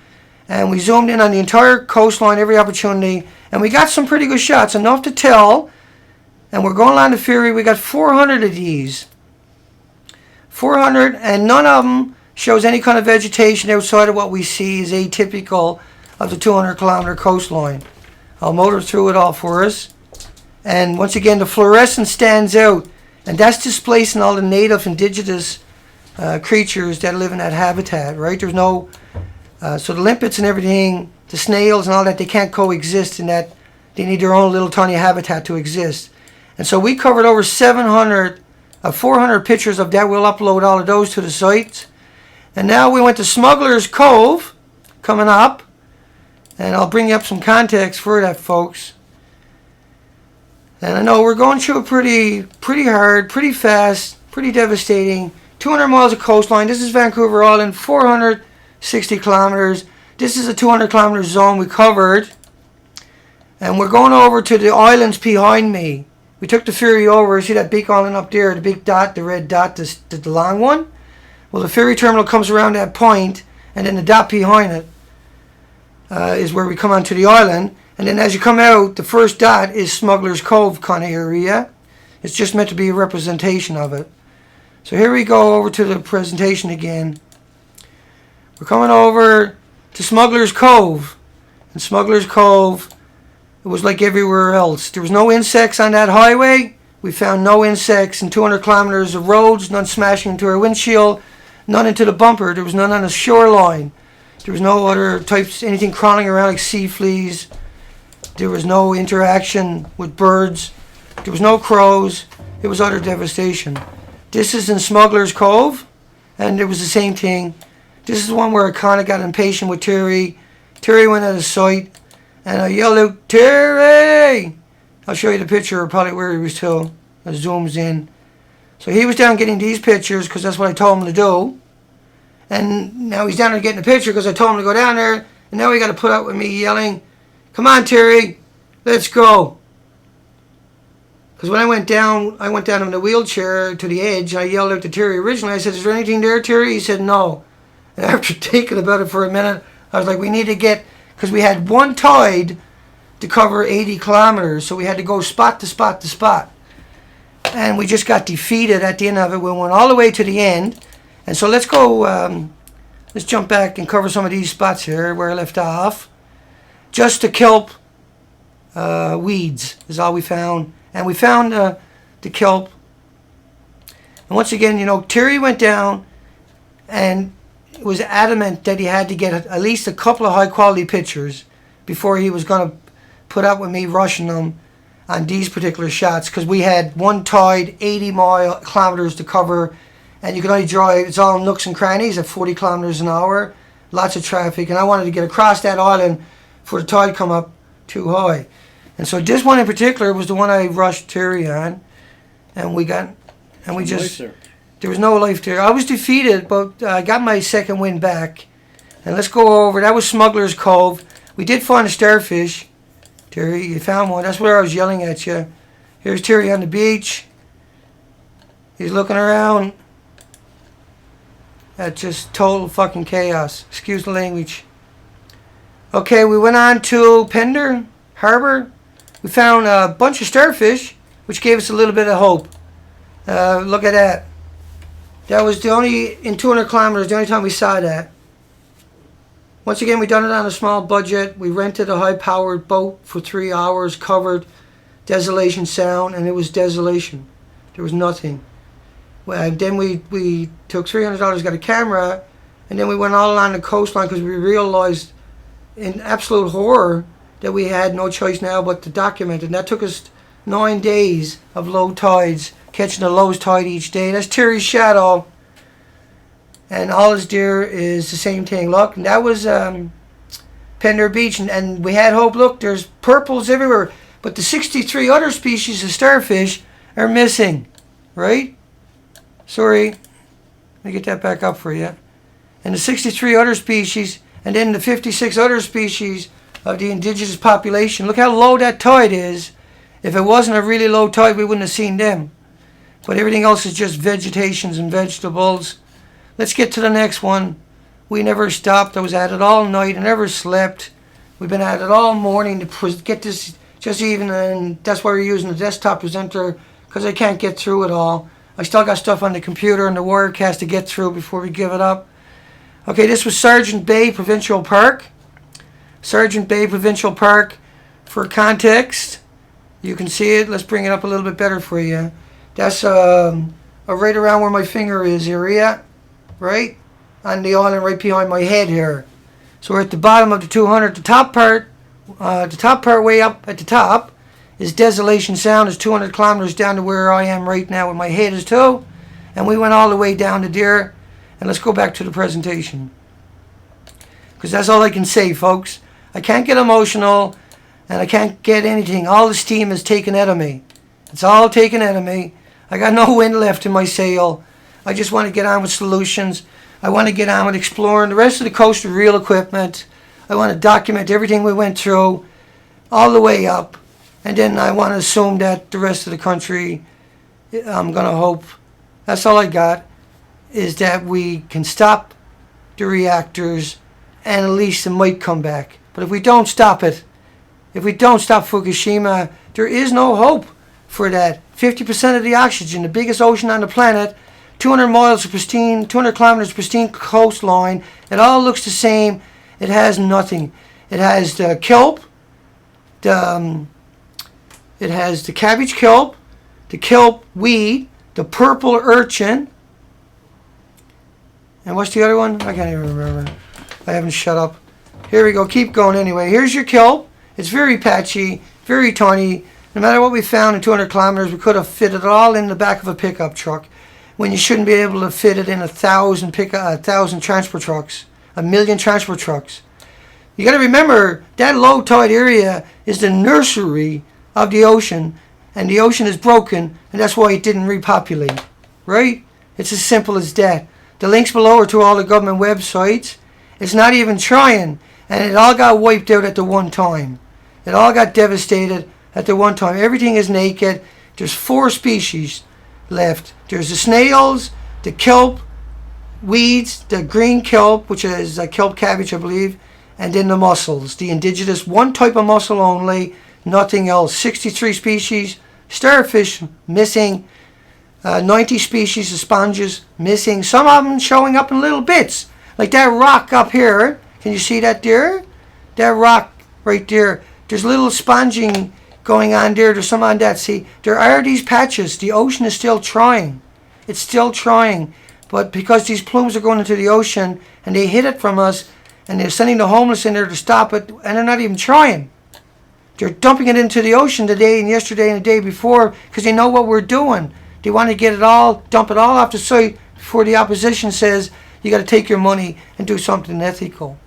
and we zoomed in on the entire coastline every opportunity, and we got some pretty good shots, enough to tell. And we're going along the ferry. We got 400 of these. 400, and none of them shows any kind of vegetation outside of what we see is atypical of the 200 kilometer coastline. I'll motor through it all for us. And once again, the fluorescence stands out, and that's displacing all the native indigenous creatures that live in that habitat, right? There's no, so the limpets and everything, the snails and all that, they can't coexist in that. They need their own little tiny habitat to exist. And so we covered over 400 pictures of that. We'll upload all of those to the site. And now we went to Smuggler's Cove coming up, and I'll bring you up some context for that, folks. And I know we're going through it pretty hard, pretty fast, pretty devastating. 200 miles of coastline. This is Vancouver Island, 460 kilometers. This is a 200 kilometer zone we covered. And we're going over to the islands behind me. We took the ferry over. See that big island up there, the big dot, the red dot, the long one? Well, the ferry terminal comes around that point, and then the dot behind it is where we come onto the island. And then as you come out, the first dot is Smuggler's Cove kind of area. It's just meant to be a representation of it. So here we go over to the presentation again. We're coming over to Smuggler's Cove. And Smuggler's Cove, it was like everywhere else. There was no insects on that highway. We found no insects in 200 kilometers of roads, none smashing into our windshield, none into the bumper. There was none on the shoreline. There was no other types, anything crawling around like sea fleas. There was no interaction with birds. There was no crows. It was utter devastation. This is in Smuggler's Cove, and it was the same thing. This is the one where I kind of got impatient with Terry. Terry went out of sight, and I yelled out, "Terry!" I'll show you the picture, probably where he was too. It zooms in. So he was down getting these pictures because that's what I told him to do. And now he's down there getting the picture because I told him to go down there. And now he got to put up with me yelling, "Come on, Terry, let's go." Because when I went down in the wheelchair to the edge. I yelled out to Terry originally. I said, "Is there anything there, Terry?" He said, "No." And after thinking about it for a minute, I was like, we need to get, because we had one tide to cover 80 kilometers. So we had to go spot to spot to spot. And we just got defeated at the end of it. We went all the way to the end. And so let's go, let's jump back and cover some of these spots here where I left off. Just the kelp weeds is all we found. And we found the kelp. And once again, Terry went down and was adamant that he had to get at least a couple of high quality pictures before he was going to put up with me rushing them on these particular shots, because we had one tide, 80 kilometers to cover, and you can only drive, it's all nooks and crannies at 40 kilometers an hour, lots of traffic, and I wanted to get across that island before the tide come up too high. And so this one in particular was the one I rushed Terry on, and we just, there was no life there. I was defeated, but I got my second win back. And let's go over, that was Smuggler's Cove. We did find a starfish. Terry, you found one. That's where I was yelling at you. Here's Terry on the beach. He's looking around at just total fucking chaos. Excuse the language. Okay, we went on to Pender Harbor. We found a bunch of starfish, which gave us a little bit of hope. Look at that. That was the only, in 200 kilometers, the only time we saw that. Once again, we done it on a small budget. We rented a high-powered boat for 3 hours, covered Desolation Sound, and it was desolation. There was nothing. Well, then we took $300, got a camera, and then we went all along the coastline because we realized in absolute horror that we had no choice now but to document it. And that took us 9 days of low tides, catching the lowest tide each day. That's Terry's shadow. And all his deer is the same thing. Look, and that was Pender Beach, and we had hope. Look, there's purples everywhere, but the 63 other species of starfish are missing, right? Sorry, let me get that back up for you. And the 63 other species, and then the 56 other species of the indigenous population. Look how low that tide is. If it wasn't a really low tide, we wouldn't have seen them. But everything else is just vegetations and vegetables. Let's get to the next one. We never stopped. I was at it all night. I never slept. We've been at it all morning to get this just even, and that's why we're using the desktop presenter, because I can't get through it all. I still got stuff on the computer and the Wirecast to get through before we give it up. Okay, this was Sargent Bay Provincial Park. Sargent Bay Provincial Park, for context, you can see it. Let's bring it up a little bit better for you. That's right around where my finger is area. Right on the island, right behind my head here. So we're at the bottom of the 200. The top part way up at the top is Desolation Sound. It's 200 kilometers down to where I am right now, where my head is too. And we went all the way down to there. And let's go back to the presentation, because that's all I can say, folks. I can't get emotional, and I can't get anything. All the steam is taken out of me. It's all taken out of me. I got no wind left in my sail. I just want to get on with solutions. I want to get on with exploring the rest of the coast with real equipment. I want to document everything we went through all the way up. And then I want to assume that the rest of the country, I'm going to hope, that's all I got, is that we can stop the reactors and at least it might come back. But if we don't stop it, if we don't stop Fukushima, there is no hope for that. 50% of the oxygen, the biggest ocean on the planet, 200 miles of pristine, 200 kilometers pristine coastline. It all looks the same. It has nothing. It has the kelp, it has the cabbage kelp, the kelp weed, the purple urchin, and what's the other one? I can't even remember. I haven't shut up. Here we go. Keep going anyway. Here's your kelp. It's very patchy, very tiny. No matter what we found in 200 kilometers, we could have fitted it all in the back of a pickup truck, when you shouldn't be able to fit it in 1,000 transport trucks, 1,000,000 transport trucks. You got to remember that low tide area is the nursery of the ocean, and the ocean is broken, and that's why it didn't repopulate, right? It's as simple as that. The links below are to all the government websites. It's not even trying, and it all got wiped out at the one time. It all got devastated at the one time. Everything is naked. There's 4 species left. There's the snails, the kelp weeds, the green kelp, which is kelp cabbage, I believe, and then the mussels, the indigenous, one type of mussel only, nothing else. 63 species, starfish missing, 90 species of sponges missing, some of them showing up in little bits, like that rock up here. Can you see that there? That rock right there. There's little sponging going on there. There's some on that. See, there are these patches. The ocean is still trying. It's still trying. But because these plumes are going into the ocean and they hid it from us and they're sending the homeless in there to stop it, and they're not even trying. They're dumping it into the ocean today and yesterday and the day before because they know what we're doing. They want to get it all, dump it all off the site before the opposition says you got to take your money and do something ethical.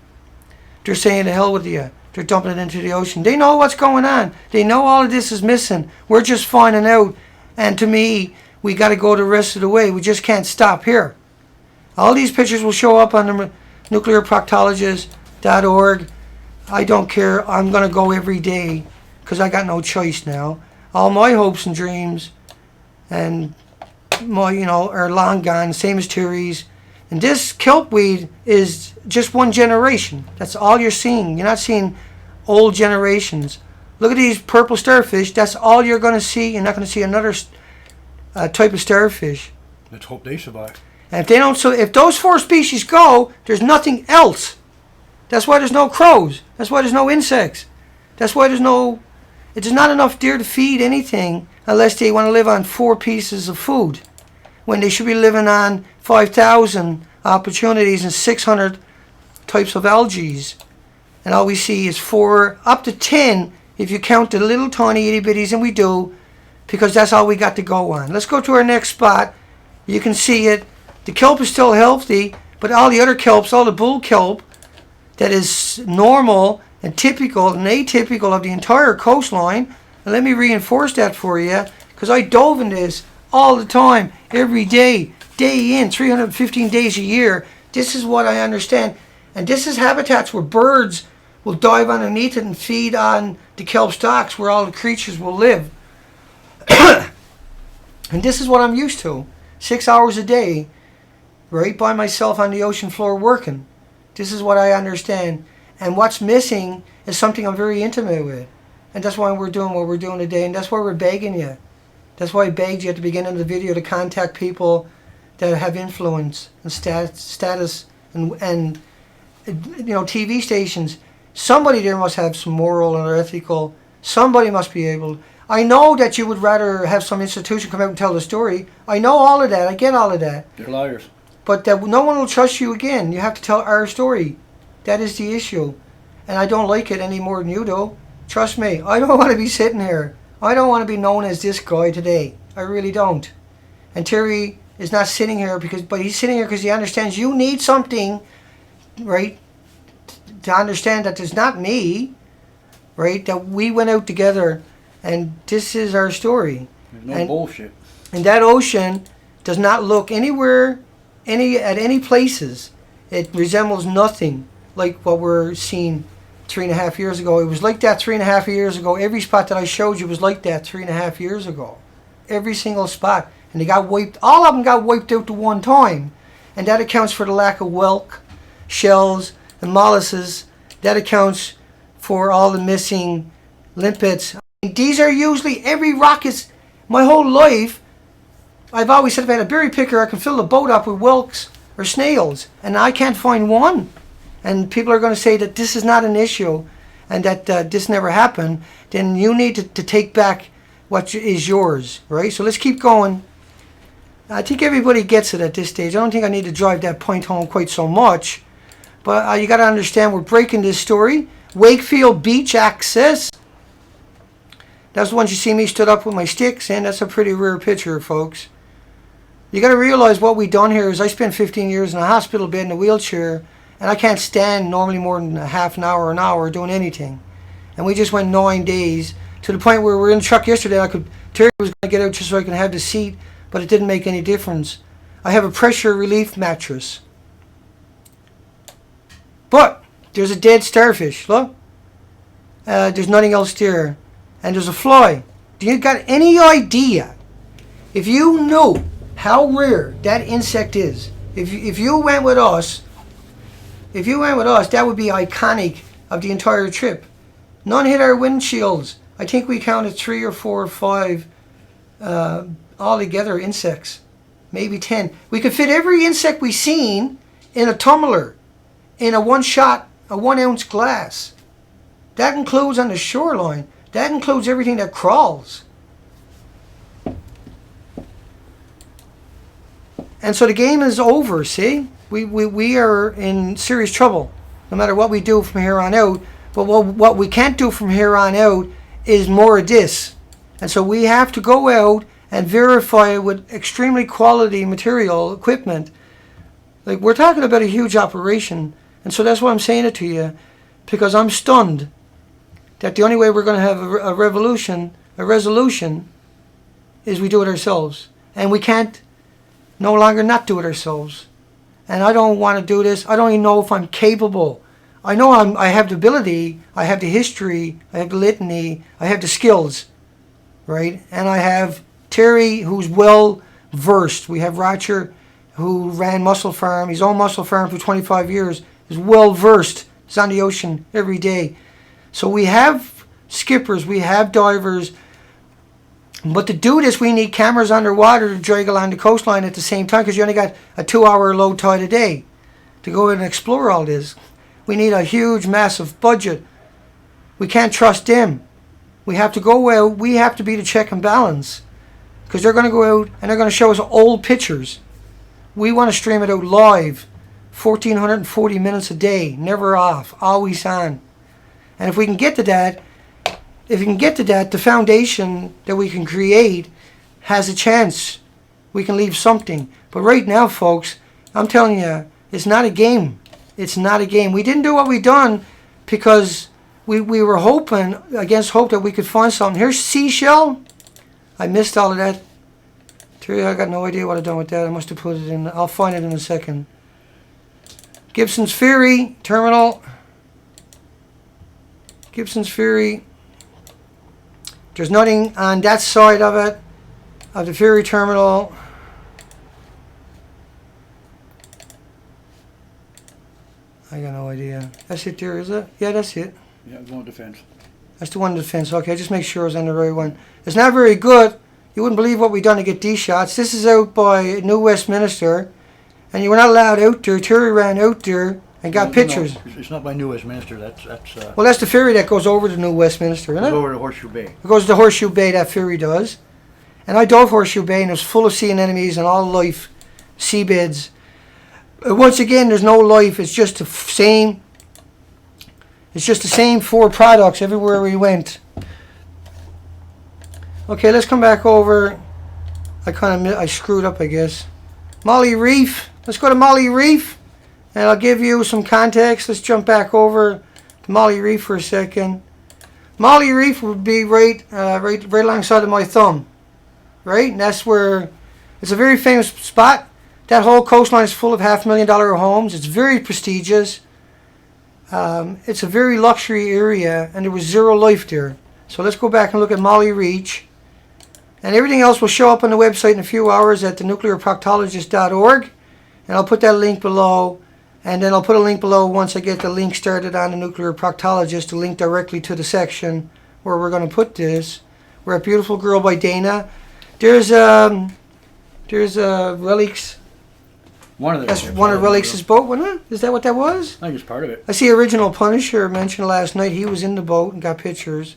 They're saying to hell with you. They're dumping it into the ocean. They know what's going on. They know all of this is missing. We're just finding out. And to me, we got to go the rest of the way. We just can't stop here. All these pictures will show up on the nuclearproctologist.org. I don't care. I'm going to go every day because I got no choice now. All my hopes and dreams and my, are long gone, same as Terry's. And this kelpweed is just one generation. That's all you're seeing. You're not seeing old generations. Look at these purple starfish. That's all you're going to see. You're not going to see another type of starfish. Let's hope they survive. And if they don't, so if those 4 species go, there's nothing else. That's why there's no crows. That's why there's no insects. That's why there's not enough deer to feed anything unless they want to live on 4 pieces of food, when they should be living on 5,000 opportunities and 600 types of algae. And all we see is 4, up to 10, if you count the little tiny itty bitties, and we do, because that's all we got to go on. Let's go to our next spot. You can see it. The kelp is still healthy, but all the other kelps, all the bull kelp, that is normal and typical and atypical of the entire coastline. And let me reinforce that for you, because I dove in this all the time, every day, day in, 315 days a year. This is what I understand. And this is habitats where birds will dive underneath it and feed on the kelp stalks where all the creatures will live. And this is what I'm used to. 6 hours a day, right by myself on the ocean floor working. This is what I understand. And what's missing is something I'm very intimate with. And that's why we're doing what we're doing today. And that's why we're begging you. That's why I begged you at the beginning of the video to contact people that have influence and status and TV stations. Somebody there must have some moral or ethical. Somebody must be able. I know that you would rather have some institution come out and tell the story. I know all of that. I get all of that. They're liars. But that no one will trust you again. You have to tell our story. That is the issue. And I don't like it any more than you do. Trust me. I don't want to be sitting here. I don't want to be known as this guy today. I really don't. And Terry is not sitting here but he's sitting here because he understands you need something, right, to understand that it's not me, right, that we went out together and this is our story. There's no bullshit. And that ocean does not look anywhere, at any places. It resembles nothing like what we're seeing 3.5 years ago. It was like that 3.5 years ago. Every spot that I showed you was like that 3.5 years ago. Every single spot. And they got wiped, all of them got wiped out to one time. And that accounts for the lack of whelk, shells, and mollusks. That accounts for all the missing limpets. These are usually, every rock is, my whole life, I've always said if I had a berry picker, I can fill the boat up with whelks or snails. And I can't find one. And people are going to say that this is not an issue and that this never happened. Then you need to take back what is yours, right? So let's keep going. I think everybody gets it at this stage. I don't think I need to drive that point home quite so much. But you got to understand, we're breaking this story. Wakefield Beach access. That's the ones you see me stood up with my sticks, and that's a pretty rare picture, folks. You got to realize what we done here is I spent 15 years in a hospital bed in a wheelchair, and I can't stand normally more than a half an hour doing anything. And we just went 9 days to the point where we were in the truck yesterday. Terry was going to get out just so I could have the seat, but it didn't make any difference. I have a pressure relief mattress. But there's a dead starfish, look. There's nothing else there. And there's a fly. Do you got any idea, if you knew how rare that insect is, if you went with us, that would be iconic of the entire trip. None hit our windshields. I think we counted 3 or 4 or 5 altogether insects, maybe 10. We could fit every insect we seen in a tumbler, in a 1 ounce glass. That includes on the shoreline. That includes everything that crawls. And so the game is over, see? We are in serious trouble, no matter what we do from here on out. But what we can't do from here on out is more of this. And so we have to go out and verify with extremely quality material, equipment. Like, we're talking about a huge operation. And so that's why I'm saying it to you, because I'm stunned that the only way we're going to have a resolution, is we do it ourselves. And we can't no longer not do it ourselves. And I don't want to do this. I don't even know if I'm capable. I know I have the ability, I have the history, I have the litany, I have the skills, right? And I have Terry, who's well versed. We have Roger, who ran Mussel Farm. He's owned Mussel Farm for 25 years. Is well versed. He's on the ocean every day. So we have skippers, we have divers. But to do this, we need cameras underwater to drag along the coastline at the same time, because you only got a 2-hour low tide a day to go in and explore all this. We need a huge, massive budget. We can't trust them. We have to go out. We have to be the check and balance, because they're going to go out and they're going to show us old pictures. We want to stream it out live, 1,440 minutes a day, never off, always on. And if we can get to that, the foundation that we can create has a chance. We can leave something. But right now, folks, I'm telling you, it's not a game. It's not a game. We didn't do what we done because we were hoping against hope that we could find something. Here's seashell. I missed all of that. Terry, I got no idea what I've done with that. I must have put it in. I'll find it in a second. Gibson's Ferry Terminal. Gibson's Ferry. There's nothing on that side of it, of the ferry terminal. I got no idea. That's it there, is it? Yeah, that's it. Yeah, going defense. That's the one in defense. Okay, just make sure I was on the right one. It's not very good. You wouldn't believe what we've done to get these shots. This is out by New Westminster, and you were not allowed out there. Terry ran out there and got pictures. No, it's not by New Westminster. That's Well, that's the ferry that goes over to New Westminster, isn't it? over to Horseshoe Bay. It goes to Horseshoe Bay, that ferry does. And I dove Horseshoe Bay, and it was full of sea anemones and all life, seabeds. Once again, there's no life. It's just the same. It's just the same 4 products everywhere we went. Okay, let's come back over. I screwed up, I guess. Molly Reef. Let's go to Molly Reef, and I'll give you some context. Let's jump back over to Molly Reef for a second. Molly Reef would be right alongside of my thumb, right? And that's where it's a very famous spot. That whole coastline is full of $500,000 homes. It's very prestigious. It's a very luxury area, and there was zero life there. So let's go back and look at Molly Reach. And everything else will show up on the website in a few hours at thenuclearproctologist.org. And I'll put that link below. And then I'll put a link below once I get the link started on the Nuclear Proctologist to link directly to the section where we're going to put this. We're at Beautiful Girl by Dana. There's Relics. That's one of Relics' boat, wasn't it? Is that what that was? I think it's part of it. I see Original Punisher mentioned last night. He was in the boat and got pictures.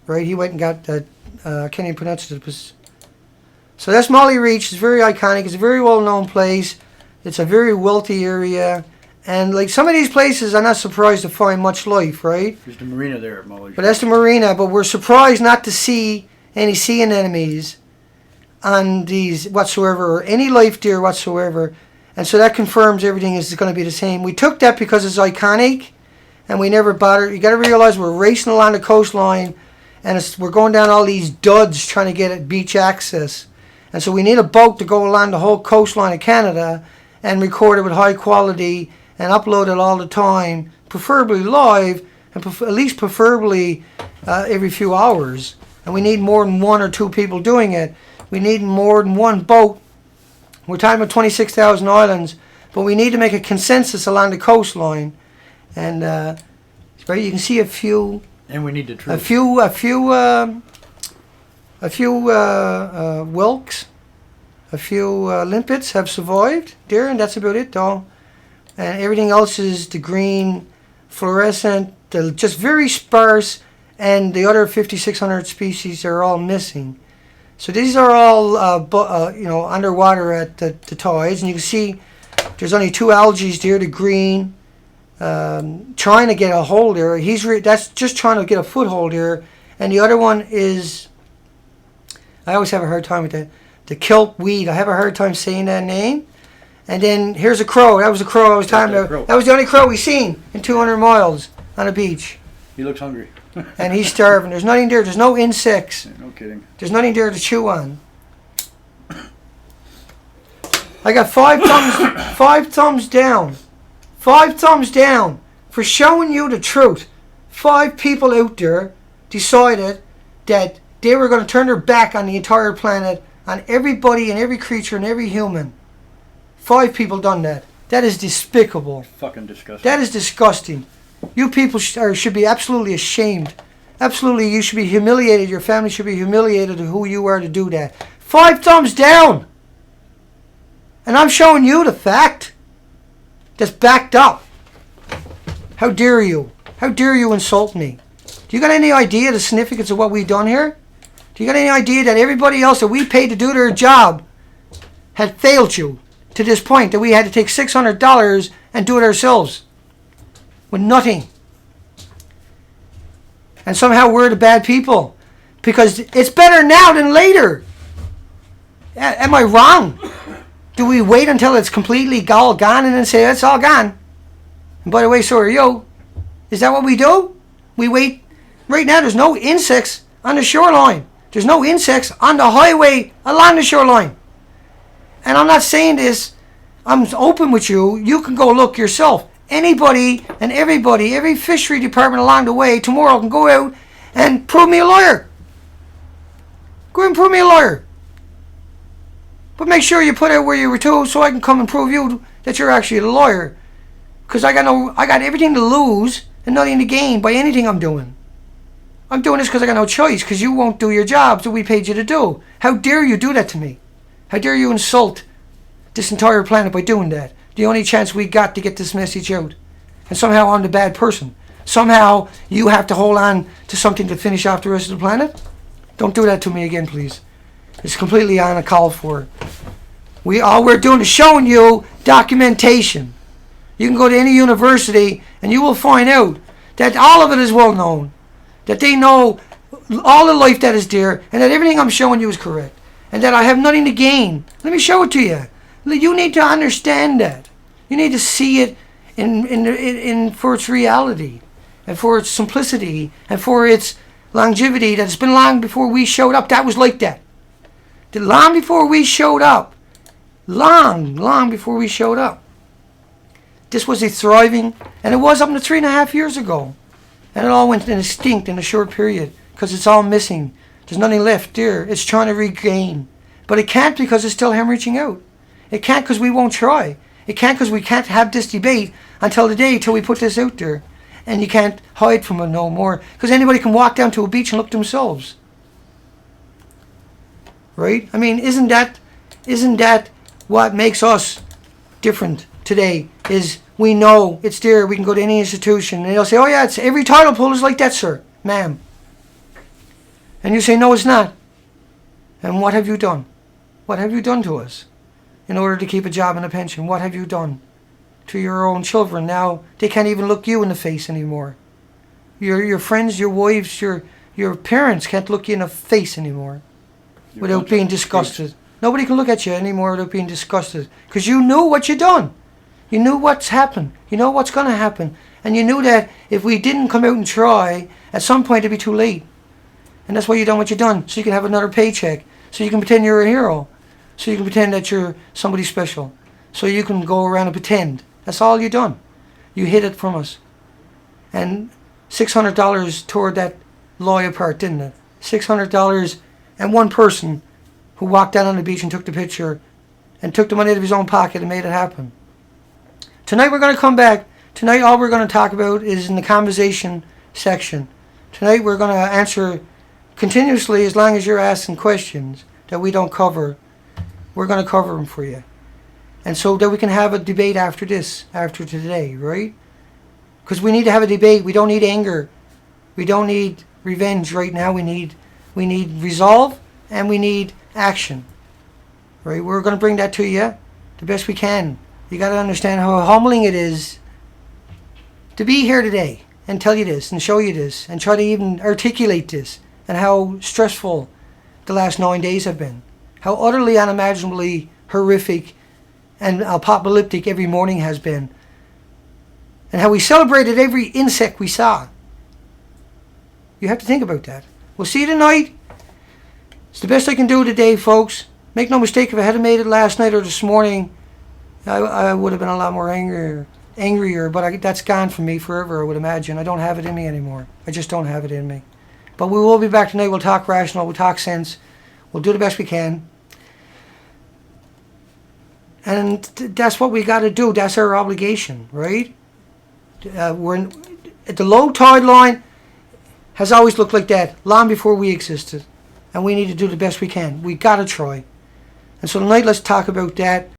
Right? He went and got that. I can't even pronounce it. So that's Molly Reach. It's very iconic. It's a very well-known place. It's a very wealthy area. And like some of these places, I'm not surprised to find much life, right? There's the marina there at Molly. But that's the marina. But we're surprised not to see any sea anemones on these whatsoever, or any life there whatsoever. And so that confirms everything is going to be the same. We took that because it's iconic, and we never bothered. You got to realize we're racing along the coastline, and we're going down all these duds trying to get at beach access. And so we need a boat to go along the whole coastline of Canada and record it with high quality and upload it all the time, preferably live, and at least preferably every few hours. And we need more than 1 or 2 people doing it. We need more than one boat. We're talking about 26,000 islands, but we need to make a consensus along the coastline. And right, you can see a few. And we need the truth. A few whelks, a few limpets have survived there, and that's about it, though. And everything else is the green, fluorescent, just very sparse and the other 5,600 species are all missing. So these are all underwater at the tides, and you can see there's only two algae there, the green, trying to get a hold there. That's just trying to get a foothold here, and the other one is, I always have a hard time with that, the kelp weed. I have a hard time saying that name. And then here's a crow. That was a crow I was talking about. That was the only crow we seen in 200 miles on a beach. He looks hungry. And he's starving. There's nothing there. There's no insects. No kidding. There's nothing there to chew on. I got 5 thumbs down. 5 thumbs down for showing you the truth. 5 people out there decided that they were going to turn their back on the entire planet, on everybody and every creature and every human. 5 people done that. That is despicable. Fucking disgusting. That is disgusting. You people should be absolutely ashamed. Absolutely, you should be humiliated. Your family should be humiliated of who you are to do that. 5 thumbs down. And I'm showing you the fact that's backed up. How dare you? How dare you insult me? Do you got any idea the significance of what we've done here? Do you got any idea that everybody else that we paid to do their job had failed you to this point, that we had to take $600 and do it ourselves with nothing? And somehow we're the bad people because it's better now than later. Am I wrong? Do we wait until it's completely all gone and then say it's all gone? And by the way, so are you. Is that what we do? We wait. Right now there's no insects on the shoreline. There's no insects on the highway along the shoreline. And I'm not saying this, I'm open with you. You can go look yourself. Anybody and everybody, every fishery department along the way tomorrow can go out and prove me a lawyer. Go and prove me a lawyer. But make sure you put out where you were to so I can come and prove you that you're actually a lawyer. Because I got everything to lose and nothing to gain by anything I'm doing. I'm doing this because I got no choice, because you won't do your jobs that we paid you to do. How dare you do that to me? How dare you insult this entire planet by doing that? The only chance we got to get this message out. And somehow I'm the bad person. Somehow you have to hold on to something to finish off the rest of the planet? Don't do that to me again, please. It's completely uncalled for. All we're doing is showing you documentation. You can go to any university and you will find out that all of it is well known. That they know all the life that is there, and that everything I'm showing you is correct. And that I have nothing to gain. Let me show it to you. You need to understand that. You need to see it for its reality, and for its simplicity, and for its longevity. That it's been long before we showed up. That was like that. Long before we showed up. Long before we showed up. This was a thriving, and it was up to 3.5 years ago. And it all went extinct in a short period because it's all missing. There's nothing left there. It's trying to regain. But it can't because it's still hemorrhaging out. It can't because we won't try. It can't because we can't have this debate until the day till we put this out there. And you can't hide from it no more, because anybody can walk down to a beach and look themselves. Right? I mean, isn't that what makes us different today? Is we know it's there. We can go to any institution and they'll say, oh yeah, it's every tidal pool is like that, sir, ma'am. And you say, no, it's not. And what have you done? What have you done to us in order to keep a job and a pension? What have you done to your own children? Now they can't even look you in the face anymore. Your friends, your wives, your parents can't look you in the face anymore without being disgusted. Nobody can look at you anymore without being disgusted, because you knew what you done. You knew what's happened. You know what's going to happen. And you knew that if we didn't come out and try, at some point it'd be too late. And that's why you done what you done, so you can have another paycheck, so you can pretend you're a hero, so you can pretend that you're somebody special, so you can go around and pretend. That's all you done. You hid it from us. And $600 tore that lie apart, didn't it? $600 and one person who walked down on the beach and took the picture and took the money out of his own pocket and made it happen. Tonight we're going to come back. Tonight all we're going to talk about is in the conversation section. Tonight we're going to answer continuously, as long as you're asking questions that we don't cover. We're going to cover them for you. And so that we can have a debate after this, after today, right? Because we need to have a debate. We don't need anger. We don't need revenge right now. We need resolve, and we need action. Right? We're going to bring that to you the best we can. You got to understand how humbling it is to be here today and tell you this and show you this and try to even articulate this, and how stressful the last 9 days have been. How utterly unimaginably horrific and apocalyptic every morning has been. And how we celebrated every insect we saw. You have to think about that. We'll see you tonight. It's the best I can do today, folks. Make no mistake, if I had made it last night or this morning, I would have been a lot more angrier, but that's gone from me forever, I would imagine. I don't have it in me anymore. I just don't have it in me. But we will be back tonight. We'll talk rational. We'll talk sense. We'll do the best we can. And that's what we got to do. That's our obligation, right? We're at the low tide line has always looked like that long before we existed. And we need to do the best we can. We got to try. And so tonight, let's talk about that.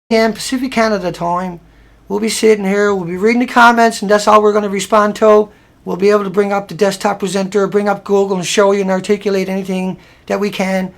And Pacific Canada time. We'll be sitting here. We'll be reading the comments, and that's all we're going to respond to. We'll be able to bring up the desktop presenter, bring up Google, and show you and articulate anything that we can.